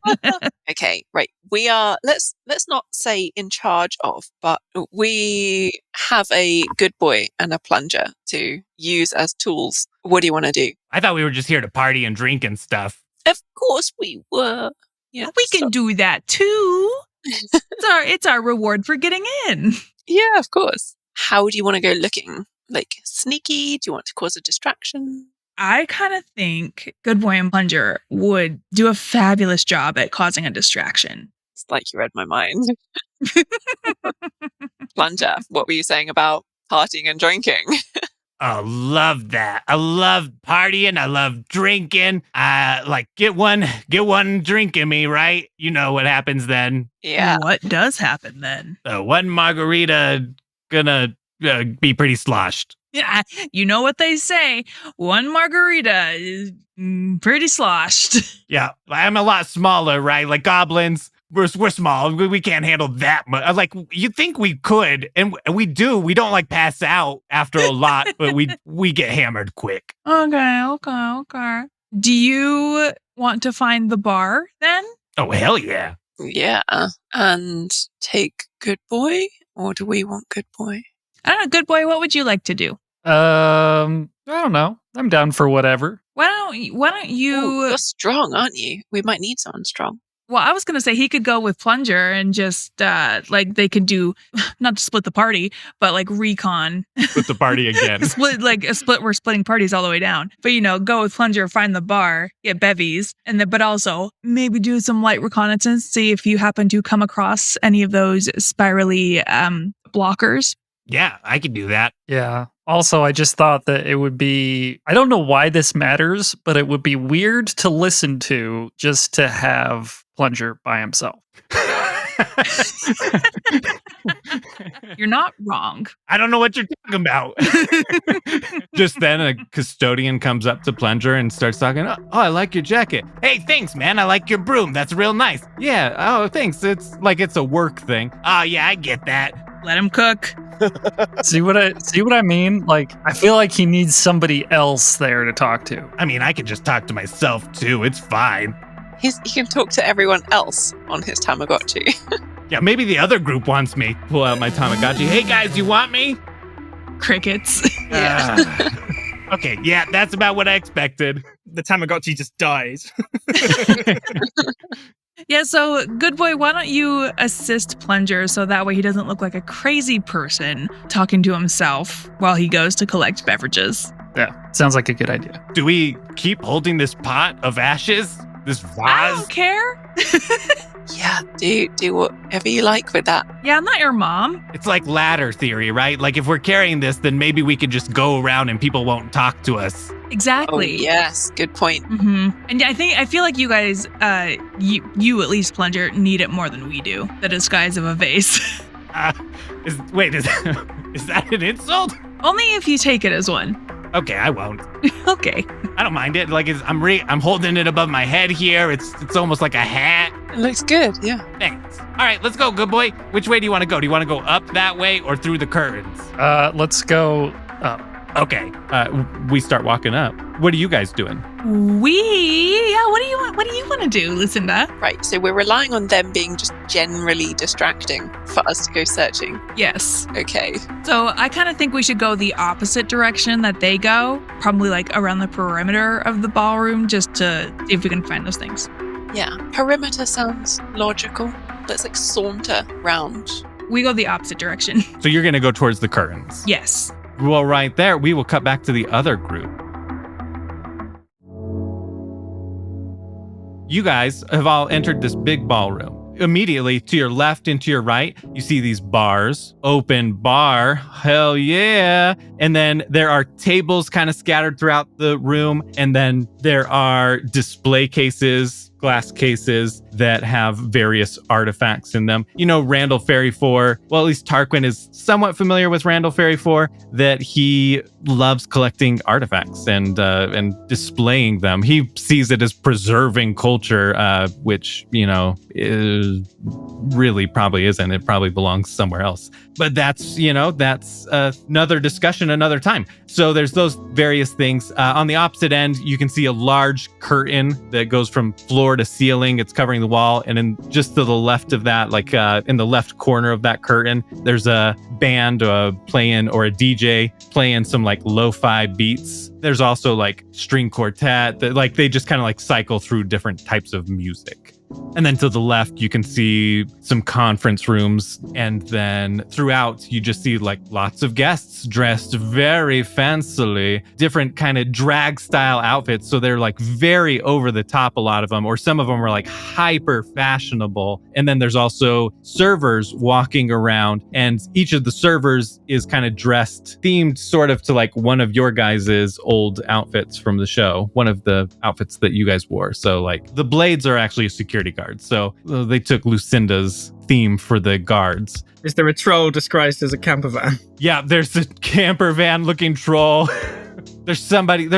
Okay, right. We are, let's not say in charge of, but we have a Good Boy and a Plunger to use as tools. What do you want to do? I thought we were just here to party and drink and stuff. Of course we were. Yeah, we can do that too. It's our reward for getting in. Yeah, of course. How do you want to go looking? Like sneaky? Do you want to cause a distraction? I kind of think Good Boy and Plunger would do a fabulous job at causing a distraction. It's like you read my mind. Plunger, what were you saying about partying and drinking? Oh, love that. I love partying. I love drinking. Like get one drink in me, right? You know what happens then. Yeah. What does happen then? One margarita gonna be pretty sloshed. Yeah, you know what they say. One margarita is pretty sloshed. Yeah, I'm a lot smaller, right? Like goblins, we're small. We can't handle that much. Like, you think we could, and we do. We don't like pass out after a lot, but we get hammered quick. Okay. Do you want to find the bar then? Oh, hell yeah. Yeah, and take Good Boy, or do we want Good Boy? I don't know, Good Boy, what would you like to do? I don't know. I'm down for whatever. Why don't you... Ooh, you're strong, aren't you? We might need someone strong. Well, I was going to say he could go with Plunger and just, they could do, not to split the party, but like recon. Split the party again. We're splitting parties all the way down. But, go with Plunger, find the bar, get bevies, but also maybe do some light reconnaissance, see if you happen to come across any of those spirally blockers. Yeah, I could do that. Yeah. Also, I just thought that it would be, I don't know why this matters, but it would be weird to listen to just to have Plunger by himself. You're not wrong. I don't know what you're talking about. Just then, a custodian comes up to Plunger and starts talking. Oh, I like your jacket. Hey, thanks, man. I like your broom. That's real nice. Yeah. Oh, thanks. It's like it's a work thing. Oh, yeah, I get that. Let him cook. See what I mean? Like, I feel like he needs somebody else there to talk to. I mean, I could just talk to myself too. It's fine. He can talk to everyone else on his Tamagotchi. Yeah, maybe the other group wants me. Pull out my Tamagotchi. Hey guys, you want me? Crickets. Yeah. Okay, yeah, that's about what I expected. The Tamagotchi just dies. Yeah, so good boy, why don't you assist Plunger so that way he doesn't look like a crazy person talking to himself while he goes to collect beverages. Yeah, sounds like a good idea. Do we keep holding this pot of ashes? This vase? I don't care. Yeah, do whatever you like with that. Yeah, I'm not your mom. It's like ladder theory, right? Like if we're carrying this, then maybe we could just go around and people won't talk to us. Exactly. Oh, yes, good point. And I feel like you guys, you at least, Plunger, need it more than we do. The disguise of a vase. Is that an insult? Only if you take it as one. Okay, I won't. Okay. I don't mind it. Like I'm holding it above my head here. It's almost like a hat. It looks good, yeah. Thanks. All right, let's go, good boy. Which way do you want to go? Do you want to go up that way or through the curtains? Let's go up. Okay. We start walking up. What are you guys doing? What do you want to do, Lucinda? Right, so we're relying on them being just generally distracting for us to go searching. Yes. Okay. So I kind of think we should go the opposite direction that they go, probably like around the perimeter of the ballroom, just to see if we can find those things. Yeah, perimeter sounds logical. Let's like saunter round. We go the opposite direction. So you're going to go towards the curtains? Yes. Well, right there, we will cut back to the other group. You guys have all entered this big ballroom. Immediately to your left and to your right, you see these bars. Open bar, hell yeah. And then there are tables kind of scattered throughout the room. And then there are display cases, glass cases that have various artifacts in them. You know, Randall Ferry 4, well, at least Tarquin is somewhat familiar with Randall Ferry 4, that he loves collecting artifacts and displaying them. He sees it as preserving culture, which, you know, really probably isn't. It probably belongs somewhere else. But that's another discussion another time. So there's those various things. On the opposite end, you can see a large curtain that goes from floor to ceiling. It's covering the wall. And then just to the left of that, like in the left corner of that curtain, there's a band playing, or a DJ playing some like lo-fi beats. There's also like string quartet that like they just kind of like cycle through different types of music. And then to the left, you can see some conference rooms. And then throughout, you just see like lots of guests dressed very fancily, different kind of drag style outfits. So they're like very over the top, a lot of them, or some of them are like hyper fashionable. And then there's also servers walking around, and each of the servers is kind of dressed, themed sort of to like one of your guys' old outfits from the show, one of the outfits that you guys wore. So like the blades are actually a security guard. So they took Lucinda's theme for the guards. Is there a troll disguised as a camper van? Yeah, there's a camper van looking troll. There's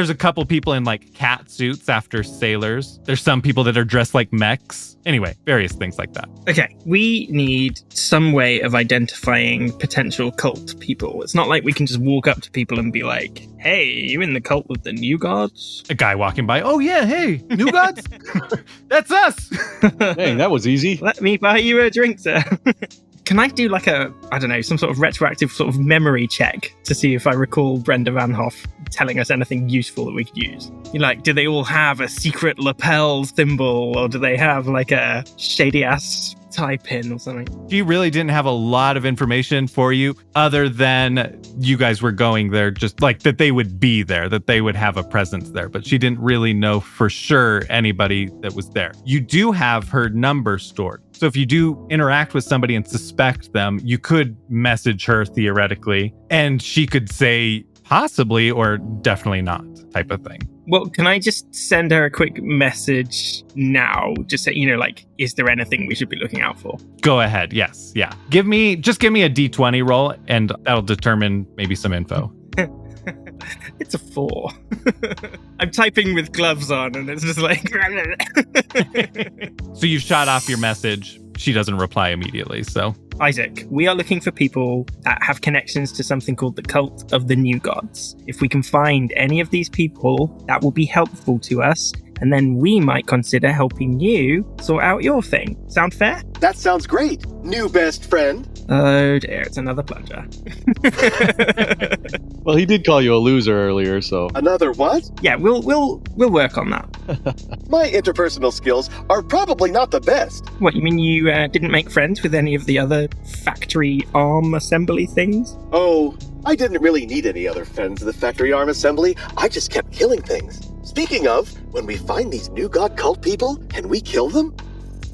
a couple people in like cat suits after sailors. There's some people that are dressed like mechs. Anyway, various things like that. Okay, we need some way of identifying potential cult people. It's not like we can just walk up to people and be like, hey, you in the cult with the New Gods? A guy walking by, oh yeah, hey, New Gods? That's us! Dang, that was easy. Let me buy you a drink, sir. Can I do like some sort of retroactive sort of memory check to see if I recall Brenda Van Hoff telling us anything useful that we could use? Do they all have a secret lapel thimble, or do they have like a shady ass tie pin or something? She really didn't have a lot of information for you other than you guys were going there, just like that they would be there, that they would have a presence there, but she didn't really know for sure anybody that was there. You do have her number stored. So if you do interact with somebody and suspect them, you could message her theoretically, and she could say possibly or definitely not type of thing. Well, can I just send her a quick message now? Just say, is there anything we should be looking out for? Go ahead. Yes. Yeah. Give me a D20 roll, and that'll determine maybe some info. It's a 4. I'm typing with gloves on, and it's just like... So you've shot off your message. she doesn't reply immediately. So Isaac, we are looking for people that have connections to something called the Cult of the New Gods. If we can find any of these people, that will be helpful to us, and then we might consider helping you sort out your thing. Sound fair? That sounds great. New best friend. Oh dear, it's another plunger. Well, he did call you a loser earlier, so. Another what? Yeah, we'll work on that. My interpersonal skills are probably not the best. What, you mean you didn't make friends with any of the other factory arm assembly things? Oh, I didn't really need any other friends in the factory arm assembly. I just kept killing things. Speaking of, when we find these new god cult people, can we kill them?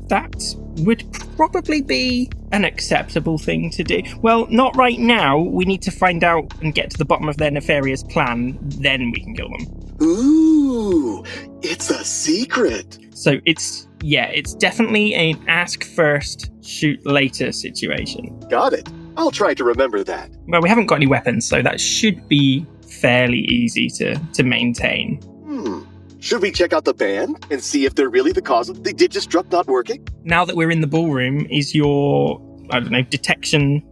That would probably be an acceptable thing to do. Well, not right now. We need to find out and get to the bottom of their nefarious plan. Then we can kill them. Ooh, it's a secret. So it's definitely an ask first, shoot later situation. Got it. I'll try to remember that. Well, we haven't got any weapons, so that should be fairly easy to maintain. Should we check out the band and see if they're really the cause of the Digistruct not working? Now that we're in the ballroom, is your, I don't know, detection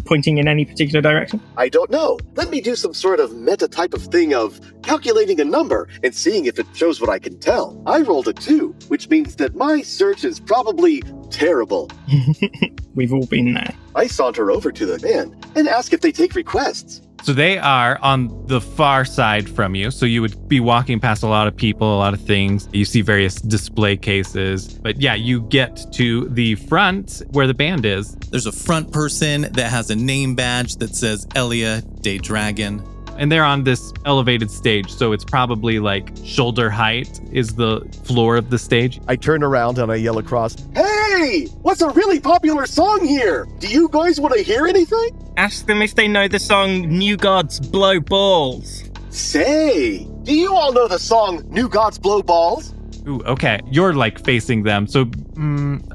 pointing in any particular direction? I don't know. Let me do some sort of meta type of thing of calculating a number and seeing if it shows what I can tell. I rolled a 2, which means that my search is probably terrible. We've all been there. I saunter over to the band and ask if they take requests. So they are on the far side from you. So you would be walking past a lot of people, a lot of things. You see various display cases. But yeah, you get to the front where the band is. There's a front person that has a name badge that says Elia Day Dragon. And they're on this elevated stage. So it's probably like shoulder height is the floor of the stage. I turn around and I yell across, Hey! What's a really popular song here? Do you guys want to hear anything? Ask them if they know the song New Gods Blow Balls. Say, do you all know the song New Gods Blow Balls? Ooh, okay. You're like facing them. So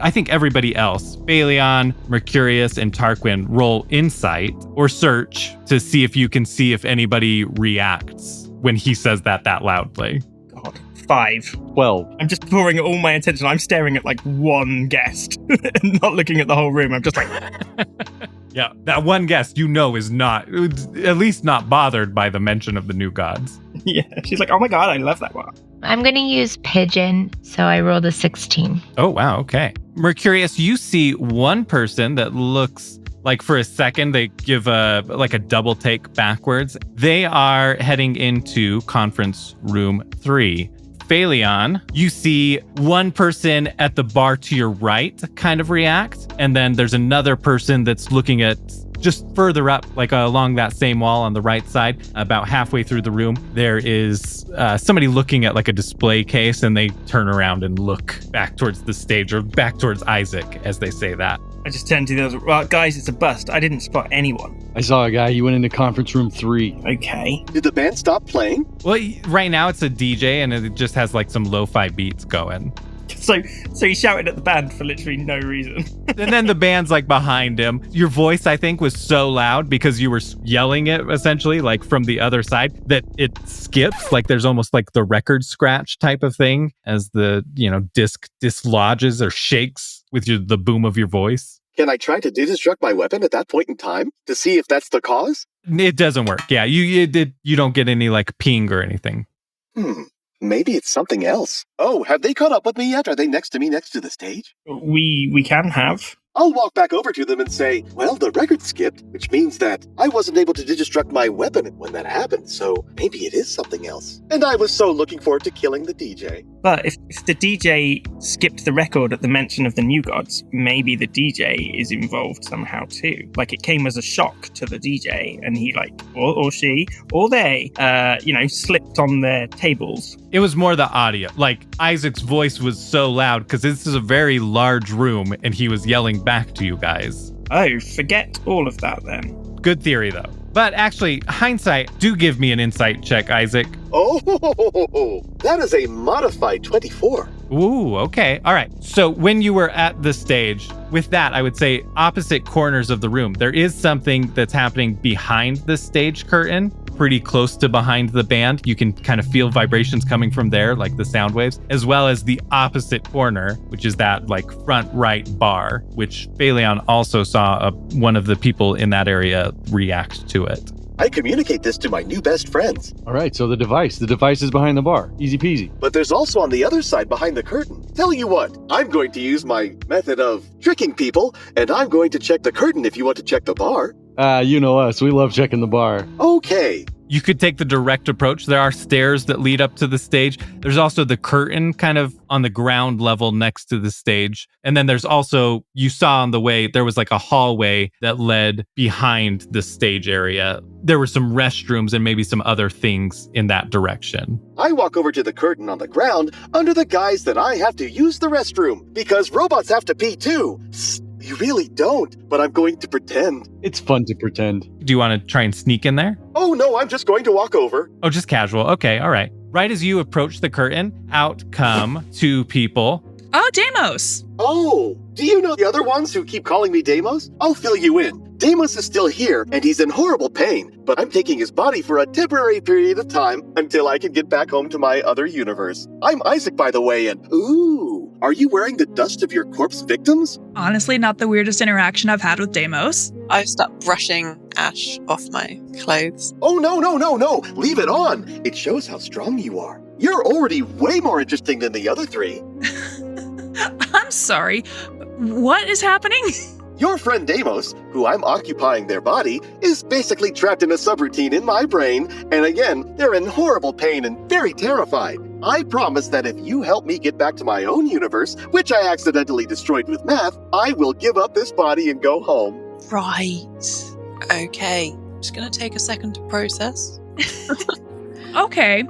I think everybody else, Fayleon, Mercurius, and Tarquin, roll insight or search to see if anybody reacts when he says that loudly. God, 5. 12. I'm just pouring all my attention. I'm staring at like one guest and not looking at the whole room. I'm just like... Yeah, that one guest is not, at least not bothered by the mention of the new gods. Yeah, she's like, oh my god, I love that one. I'm going to use pigeon, so I rolled a 16. Oh, wow, okay. Mercurius, you see one person that looks like for a second they give a double take backwards. They are heading into conference room 3. Fayleon, you see one person at the bar to your right kind of react, and then there's another person that's looking at just further up, like along that same wall on the right side, about halfway through the room. There is somebody looking at like a display case, and they turn around and look back towards the stage, or back towards Isaac, as they say that. I just turned to the others. Well, guys, it's a bust. I didn't spot anyone. I saw a guy. He went into conference room 3. Okay. Did the band stop playing? Well, right now it's a DJ, and it just has like some lo-fi beats going. So he shouted at the band for literally no reason. And then the band's like behind him. Your voice, I think, was so loud because you were yelling it essentially like from the other side that it skips. Like there's almost like the record scratch type of thing as the, disc dislodges or shakes with the boom of your voice. Can I try to Digistruct my weapon at that point in time to see if that's the cause? It doesn't work. Yeah, you don't get any like ping or anything. Maybe it's something else. Oh, have they caught up with me yet? Are they next to me next to the stage? We can have. I'll walk back over to them and say, well, the record skipped, which means that I wasn't able to Digistruct my weapon when that happened, so maybe it is something else. And I was so looking forward to killing the DJ. But if the DJ skipped the record at the mention of the new gods, maybe the DJ is involved somehow too. Like it came as a shock to the DJ, and he or she, or they, slipped on their tables. It was more the audio. Like Isaac's voice was so loud because this is a very large room, and he was yelling back to you guys. Oh, forget all of that then. Good theory though. But actually, hindsight, do give me an insight check, Isaac. Oh, that is a modified 24. Ooh, okay. All right. So when you were at the stage, with that, I would say opposite corners of the room, there is something that's happening behind the stage curtain. pretty close to behind the band. You can kind of feel vibrations coming from there, like the sound waves, as well as the opposite corner, which is that like front right bar, which Fayleon also saw one of the people in that area react to it. I communicate this to my new best friends. All right, so the device is behind the bar. Easy peasy. But there's also on the other side behind the curtain. Tell you what, I'm going to use my method of tricking people, and I'm going to check the curtain if you want to check the bar. You know us. We love checking the bar. Okay. You could take the direct approach. There are stairs that lead up to the stage. There's also the curtain kind of on the ground level next to the stage. And then there's also, you saw on the way, there was like a hallway that led behind the stage area. There were some restrooms and maybe some other things in that direction. I walk over to the curtain on the ground under the guise that I have to use the restroom because robots have to pee too. You really don't, but I'm going to pretend. It's fun to pretend. Do you want to try and sneak in there? Oh, no, I'm just going to walk over. Oh, just casual. Okay, all right. Right as you approach the curtain, out come two people. Oh, Deimos. Oh, do you know the other ones who keep calling me Deimos? I'll fill you in. Deimos is still here, and he's in horrible pain, but I'm taking his body for a temporary period of time until I can get back home to my other universe. I'm ISIC, by the way, and ooh, are you wearing the dust of your corpse victims? Honestly, not the weirdest interaction I've had with Deimos. I start brushing ash off my clothes. Oh, no, leave it on. It shows how strong you are. You're already way more interesting than the other three. I'm sorry. What is happening? Your friend Deimos, who I'm occupying their body, is basically trapped in a subroutine in my brain, and again, they're in horrible pain and very terrified. I promise that if you help me get back to my own universe, which I accidentally destroyed with math, I will give up this body and go home. Right. Okay. Just gonna take a second to process. Okay.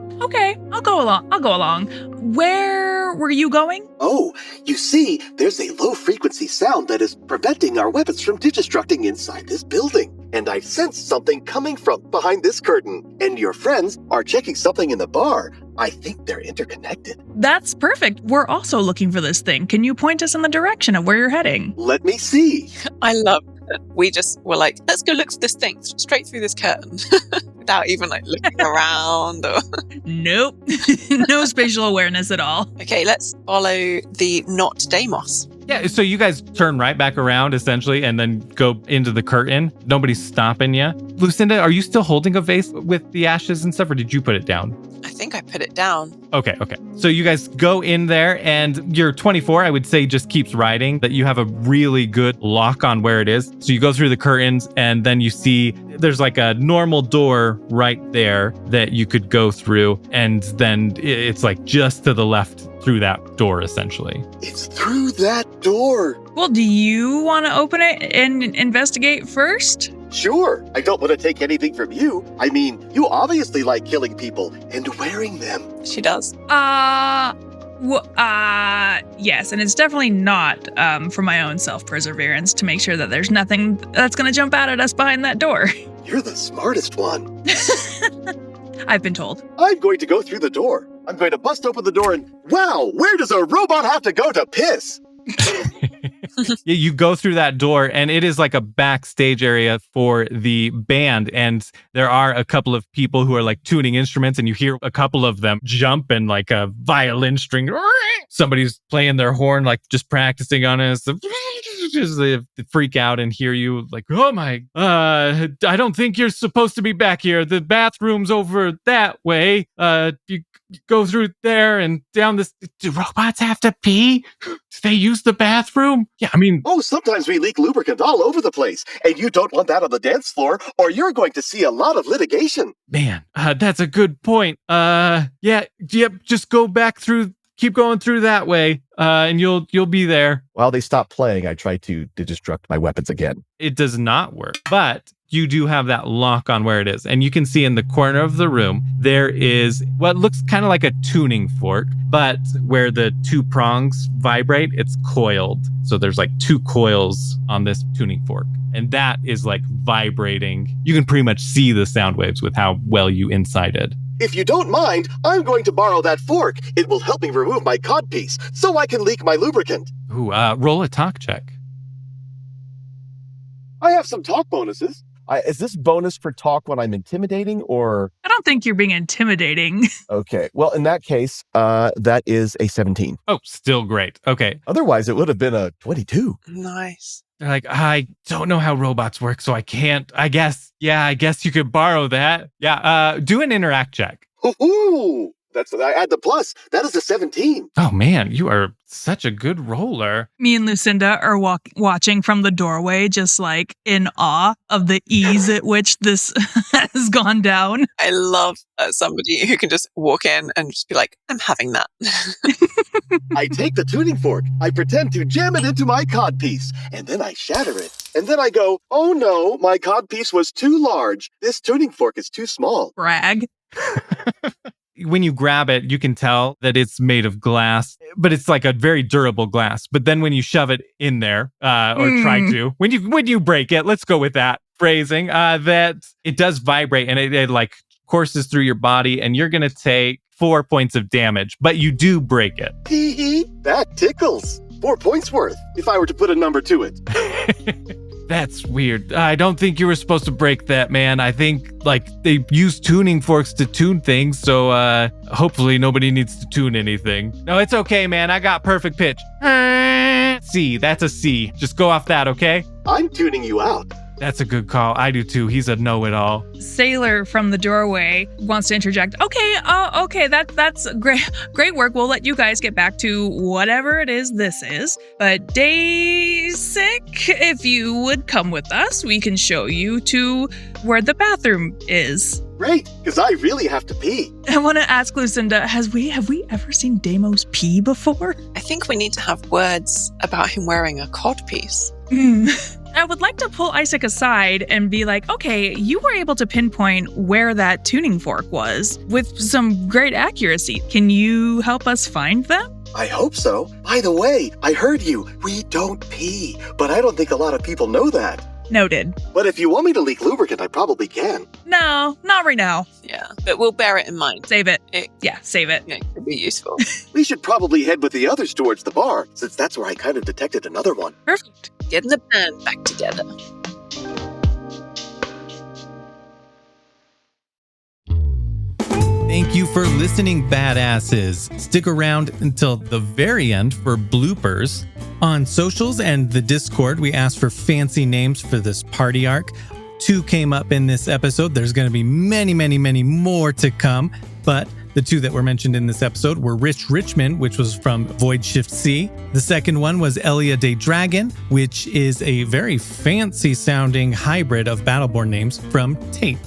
I'll go along. Where were you going? Oh, you see, there's a low-frequency sound that is preventing our weapons from digistructing inside this building. And I've sensed something coming from behind this curtain. And your friends are checking something in the bar. I think they're interconnected. That's perfect. We're also looking for this thing. Can you point us in the direction of where you're heading? Let me see. I love it. We just were like, let's go look for this thing straight through this curtain. Without even like looking around or... Nope. No spatial awareness at all. Okay, let's follow the not Deimos. Yeah, so you guys turn right back around essentially and then go into the curtain. Nobody's stopping you. Lucinda, are you still holding a vase with the ashes and stuff, or did you put it down? I think I put it down. Okay. So you guys go in there and your 24, I would say, just keeps riding, that you have a really good lock on where it is. So you go through the curtains and then you see there's like a normal door right there that you could go through. And then it's like just to the left through that door, essentially. It's through that door. Well, do you want to open it and investigate first? Sure. I don't want to take anything from you. I mean, you obviously like killing people and wearing them. She does. Yes, and it's definitely not for my own self-perseverance to make sure that there's nothing that's going to jump out at us behind that door. You're the smartest one. I've been told. I'm going to go through the door. I'm going to bust open the door and, wow, where does a robot have to go to piss? Yeah, you go through that door and it is like a backstage area for the band. And there are a couple of people who are like tuning instruments and you hear a couple of them jump and like a violin string. Somebody's playing their horn, like just practicing on it. So just they freak out and hear you like, oh my, I don't think you're supposed to be back here. The bathroom's over that way. You go through there and down this. Do robots have to pee? Do they use the bathroom? Yeah, I mean... Oh, sometimes we leak lubricant all over the place, and you don't want that on the dance floor, or you're going to see a lot of litigation. Man, that's a good point. Just go back through, keep going through that way, and you'll be there. While they stop playing, I try to destruct my weapons again. It does not work, but you do have that lock on where it is. And you can see in the corner of the room, there is what looks kind of like a tuning fork, but where the two prongs vibrate, it's coiled. So there's like two coils on this tuning fork. And that is like vibrating. You can pretty much see the sound waves with how well you insighted. If you don't mind, I'm going to borrow that fork. It will help me remove my codpiece so I can leak my lubricant. Ooh, roll a talk check. I have some talk bonuses. Is this bonus for talk when I'm intimidating or? I don't think you're being intimidating. Okay. Well, in that case, that is a 17. Oh, still great. Okay. Otherwise, it would have been a 22. Nice. They're like, I don't know how robots work, so I can't. I guess you could borrow that. Yeah. Do an interact check. Hoo-hoo! I add the plus. That is a 17. Oh man, you are such a good roller. Me and Lucinda are watching from the doorway, just like in awe of the ease at which this has gone down. I love somebody who can just walk in and just be like, I'm having that. I take the tuning fork, I pretend to jam it into my codpiece, and then I shatter it. And then I go, oh no, my codpiece was too large. This tuning fork is too small. Brag. When you grab it, you can tell that it's made of glass, but it's like a very durable glass. But then when you shove it in there, or try to, when you break it, let's go with that phrasing, that it does vibrate and it like courses through your body, and you're going to take 4 points of damage, but you do break it. Hee hee, that tickles. 4 points worth, if I were to put a number to it. That's weird. I don't think you were supposed to break that, man. I think, like, they use tuning forks to tune things, so hopefully nobody needs to tune anything. No, it's okay, man. I got perfect pitch. C, that's a C. Just go off that, okay? I'm tuning you out. That's a good call. I do too. He's a know-it-all. Sailor from the doorway wants to interject. Okay, that's great work. We'll let you guys get back to whatever it is this is. But ISIC, if you would come with us, we can show you to where the bathroom is. Great, because I really have to pee. I want to ask Lucinda, have we ever seen Deimos pee before? I think we need to have words about him wearing a codpiece. I would like to pull ISIC aside and be like, okay, you were able to pinpoint where that tuning fork was with some great accuracy. Can you help us find them? I hope so. By the way, I heard you. We don't pee, but I don't think a lot of people know that. Noted. But if you want me to leak lubricant, I probably can. No, not right now. Yeah, but we'll bear it in mind. Save it. Save it. It could be useful. We should probably head with the others towards the bar, since that's where I kind of detected another one. Perfect. Getting the band back together. Thank you for listening, badasses. Stick around until the very end for bloopers. On socials and the Discord, we asked for fancy names for this party arc. 2 came up in this episode. There's going to be many, many, many more to come, but the 2 that were mentioned in this episode were Rich Richmond, which was from Void Shift C. The second one was Elia de Dragon, which is a very fancy sounding hybrid of Battleborn names from Tate.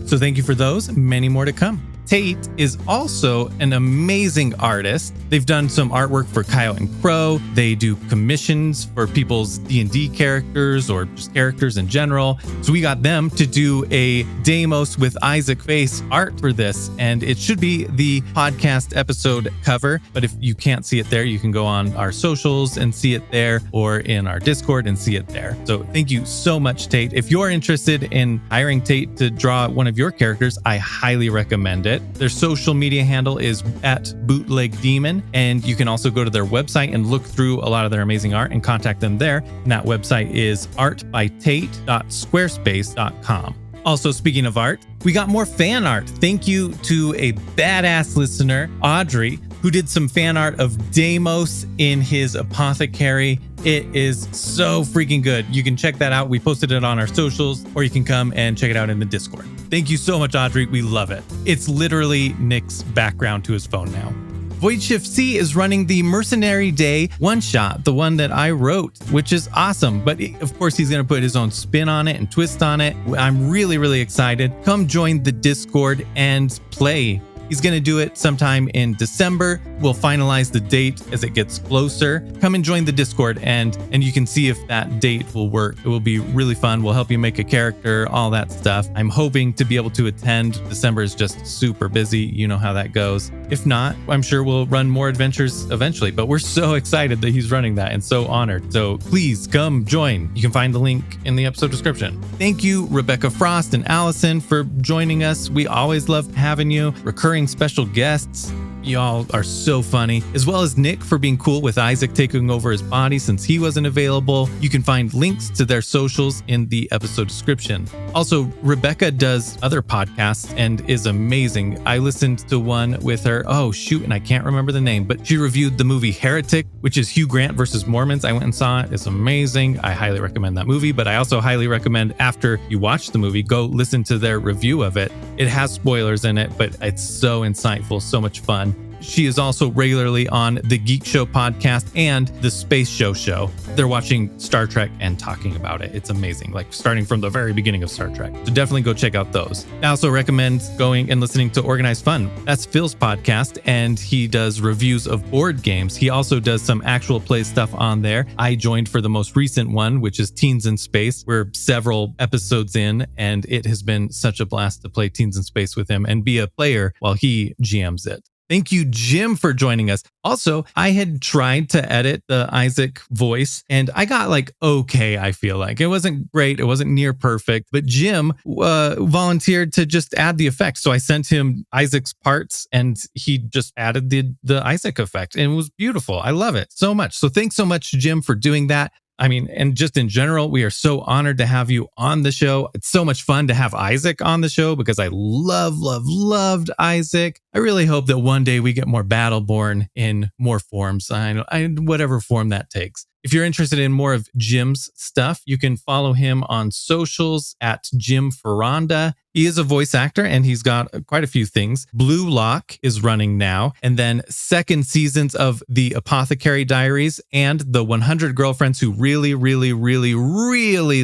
So thank you for those. Many more to come. Tate is also an amazing artist. They've done some artwork for Kyle and Crow. They do commissions for people's D&D characters or just characters in general. So we got them to do a Deimos with ISIC face art for this, and it should be the podcast episode cover. But if you can't see it there, you can go on our socials and see it there, or in our Discord and see it there. So thank you so much, Tate. If you're interested in hiring Tate to draw one of your characters, I highly recommend it. Their social media handle is @bootlegdemon, and you can also go to their website and look through a lot of their amazing art and contact them there. And that website is artbytate.squarespace.com. Also, speaking of art, we got more fan art. Thank you to a badass listener, Audrey, who did some fan art of Deimos in his apothecary. It is so freaking good. You can check that out. We posted it on our socials, or you can come and check it out in the Discord. Thank you so much, Audrey. We love it. It's literally Nick's background to his phone now. Void Shift C is running the Mercenary Day one-shot, the one that I wrote, which is awesome. But of course, he's going to put his own spin on it and twist on it. I'm really, really excited. Come join the Discord and play. He's going to do it sometime in December. We'll finalize the date as it gets closer. Come and join the Discord, and you can see if that date will work. It will be really fun. We'll help you make a character, all that stuff. I'm hoping to be able to attend. December is just super busy. You know how that goes. If not, I'm sure we'll run more adventures eventually, but we're so excited that he's running that and so honored. So please come join. You can find the link in the episode description. Thank you, Rebecca Frost and Allison, for joining us. We always love having you. Recurring special guests. Y'all are so funny, as well as Nick for being cool with Isaac taking over his body since he wasn't available. You can find links to their socials in the episode description. Also, Rebecca does other podcasts and is amazing. I listened to one with her. Oh, shoot, and I can't remember the name, but she reviewed the movie Heretic, which is Hugh Grant versus Mormons. I went and saw it. It's amazing. I highly recommend that movie, but I also highly recommend after you watch the movie, go listen to their review of it. It has spoilers in it, but it's so insightful, so much fun. She is also regularly on the Geek Show podcast and the Space Show. They're watching Star Trek and talking about it. It's amazing, like starting from the very beginning of Star Trek. So definitely go check out those. I also recommend going and listening to Organized Fun. That's Phil's podcast, and he does reviews of board games. He also does some actual play stuff on there. I joined for the most recent one, which is Teens in Space. We're several episodes in, and it has been such a blast to play Teens in Space with him and be a player while he GMs it. Thank you, Jim, for joining us. Also, I had tried to edit the Isaac voice and I got like, okay, I feel like. It wasn't great. It wasn't near perfect, but Jim volunteered to just add the effects. So I sent him Isaac's parts and he just added the Isaac effect and it was beautiful. I love it so much. So thanks so much, Jim, for doing that. I mean, and just in general, we are so honored to have you on the show. It's so much fun to have Isaac on the show because I loved Isaac. I really hope that one day we get more Battleborn in more forms, whatever form that takes. If you're interested in more of Jim's stuff, you can follow him on socials at Jim Foronda. He is a voice actor and he's got quite a few things. Blue Lock is running now. And then second seasons of The Apothecary Diaries and The 100 Girlfriends Who Really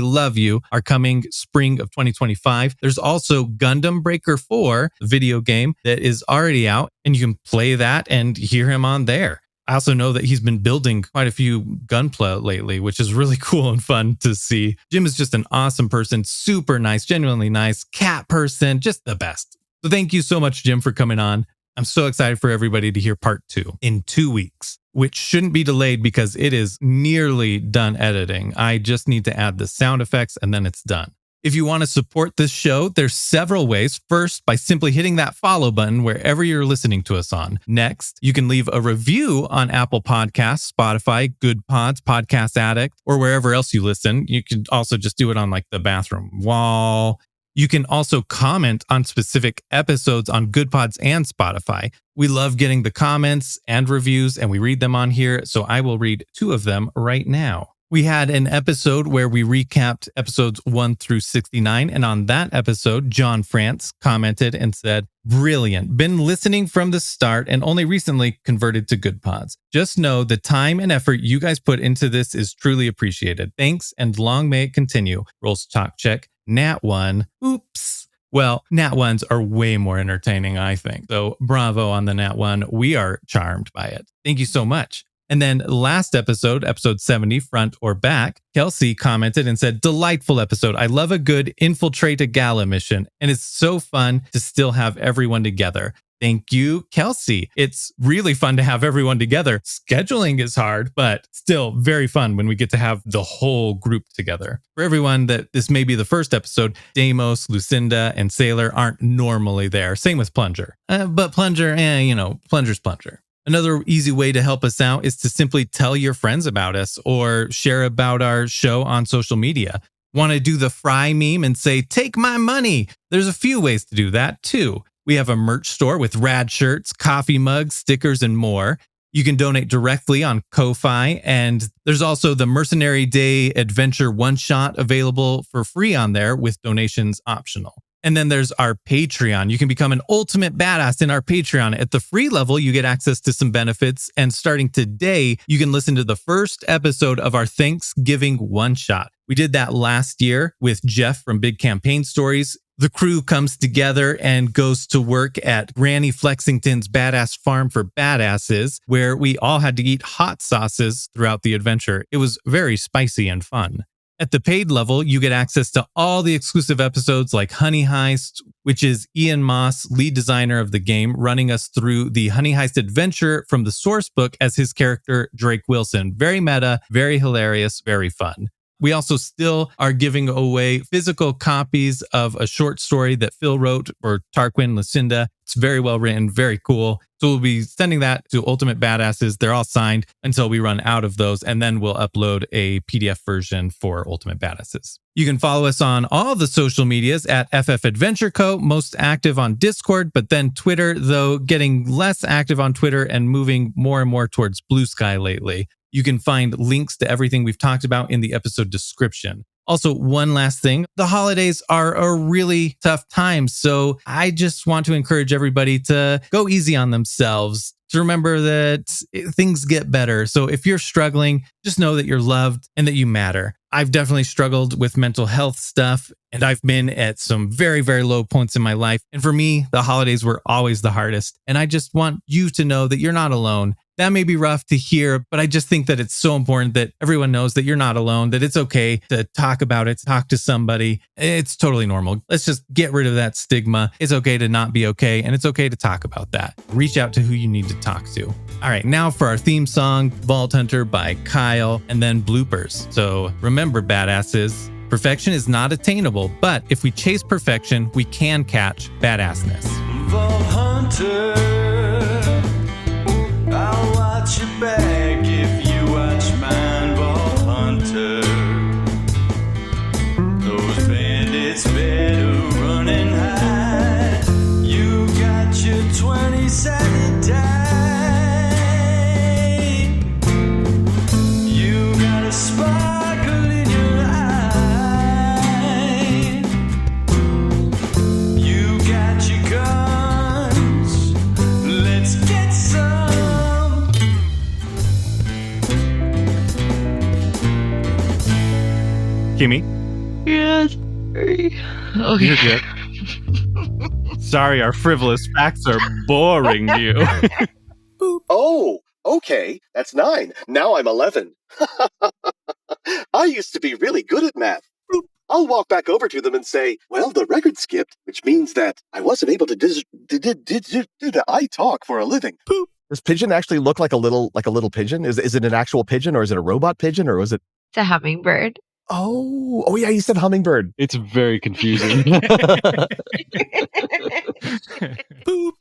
Love You are coming spring of 2025. There's also Gundam Breaker 4 video game that is already out and you can play that and hear him on there. I also know that he's been building quite a few Gunpla lately, which is really cool and fun to see. Jim is just an awesome person, super nice, genuinely nice, cat person, just the best. So thank you so much, Jim, for coming on. I'm so excited for everybody to hear part 2 in 2 weeks, which shouldn't be delayed because it is nearly done editing. I just need to add the sound effects and then it's done. If you want to support this show, there's several ways. First, by simply hitting that follow button wherever you're listening to us on. Next, you can leave a review on Apple Podcasts, Spotify, Good Pods, Podcast Addict, or wherever else you listen. You can also just do it on like the bathroom wall. You can also comment on specific episodes on Good Pods and Spotify. We love getting the comments and reviews, and we read them on here, so I will read 2 of them right now. We had an episode where we recapped episodes 1 through 69. And on that episode, John France commented and said, "Brilliant. Been listening from the start and only recently converted to Good Pods. Just know the time and effort you guys put into this is truly appreciated. Thanks and long may it continue." Rolls talk check. Nat 1. Oops. Well, Nat 1s are way more entertaining, I think. So bravo on the Nat 1. We are charmed by it. Thank you so much. And then last episode 70, Front or Back, Kelsey commented and said, "Delightful episode. I love a good infiltrate a gala mission. And it's so fun to still have everyone together." Thank you, Kelsey. It's really fun to have everyone together. Scheduling is hard, but still very fun when we get to have the whole group together. For everyone that this may be the first episode, Deimos, Lucinda, and Sailor aren't normally there. Same with Plunger. But Plunger, Plunger's Plunger. Another easy way to help us out is to simply tell your friends about us or share about our show on social media. Want to do the Fry meme and say, "Take my money"? There's a few ways to do that too. We have a merch store with rad shirts, coffee mugs, stickers, and more. You can donate directly on Ko-Fi, and there's also the Mercenary Day Adventure one-shot available for free on there with donations optional. And then there's our Patreon. You can become an ultimate badass in our Patreon. At the free level, you get access to some benefits. And starting today, you can listen to the first episode of our Thanksgiving one-shot. We did that last year with Jeff from Big Campaign Stories. The crew comes together and goes to work at Granny Flexington's Badass Farm for Badasses, where we all had to eat hot sauces throughout the adventure. It was very spicy and fun. At the paid level, you get access to all the exclusive episodes like Honey Heist, which is Ian Moss, lead designer of the game, running us through the Honey Heist adventure from the source book as his character, Drake Wilson. Very meta, very hilarious, very fun. We also still are giving away physical copies of a short story that Phil wrote for Tarquin, Lucinda. It's very well written, very cool. So we'll be sending that to Ultimate Badasses. They're all signed until we run out of those, and then we'll upload a PDF version for Ultimate Badasses. You can follow us on all the social medias at FF Adventure Co., most active on Discord, but then Twitter, though getting less active on Twitter and moving more and more towards Blue Sky lately. You can find links to everything we've talked about in the episode description. Also, one last thing, the holidays are a really tough time, so I just want to encourage everybody to go easy on themselves, to remember that things get better. So if you're struggling, just know that you're loved and that you matter. I've definitely struggled with mental health stuff, and I've been at some very, very low points in my life. And for me, the holidays were always the hardest. And I just want you to know that you're not alone. That may be rough to hear, but I just think that it's so important that everyone knows that you're not alone, that it's okay to talk about it, talk to somebody. It's totally normal. Let's just get rid of that stigma. It's okay to not be okay, and it's okay to talk about that. Reach out to who you need to talk to. All right, now for our theme song, Vault Hunter by Kyle, and then bloopers. So remember, badasses, perfection is not attainable, but if we chase perfection, we can catch badassness. Vault Hunter, I'll watch your back if you watch mine, Vault Hunter. Those bandits better run and hide. You got your 20-sided die. You got a sparkle in your eye. You got your guns. Let's get some. Kimmy? Yes. Okay. You're good. Sorry, our frivolous facts are boring you. Oh, okay. That's 9. Now I'm 11. I used to be really good at math. I'll walk back over to them and say, well, the record skipped, which means that I wasn't able to did I talk for a living. Poop. Does pigeon actually look like a little pigeon? Is it an actual pigeon, or is it a robot pigeon, or was it? It's a hummingbird. Oh yeah, you said hummingbird. It's very confusing. Boop.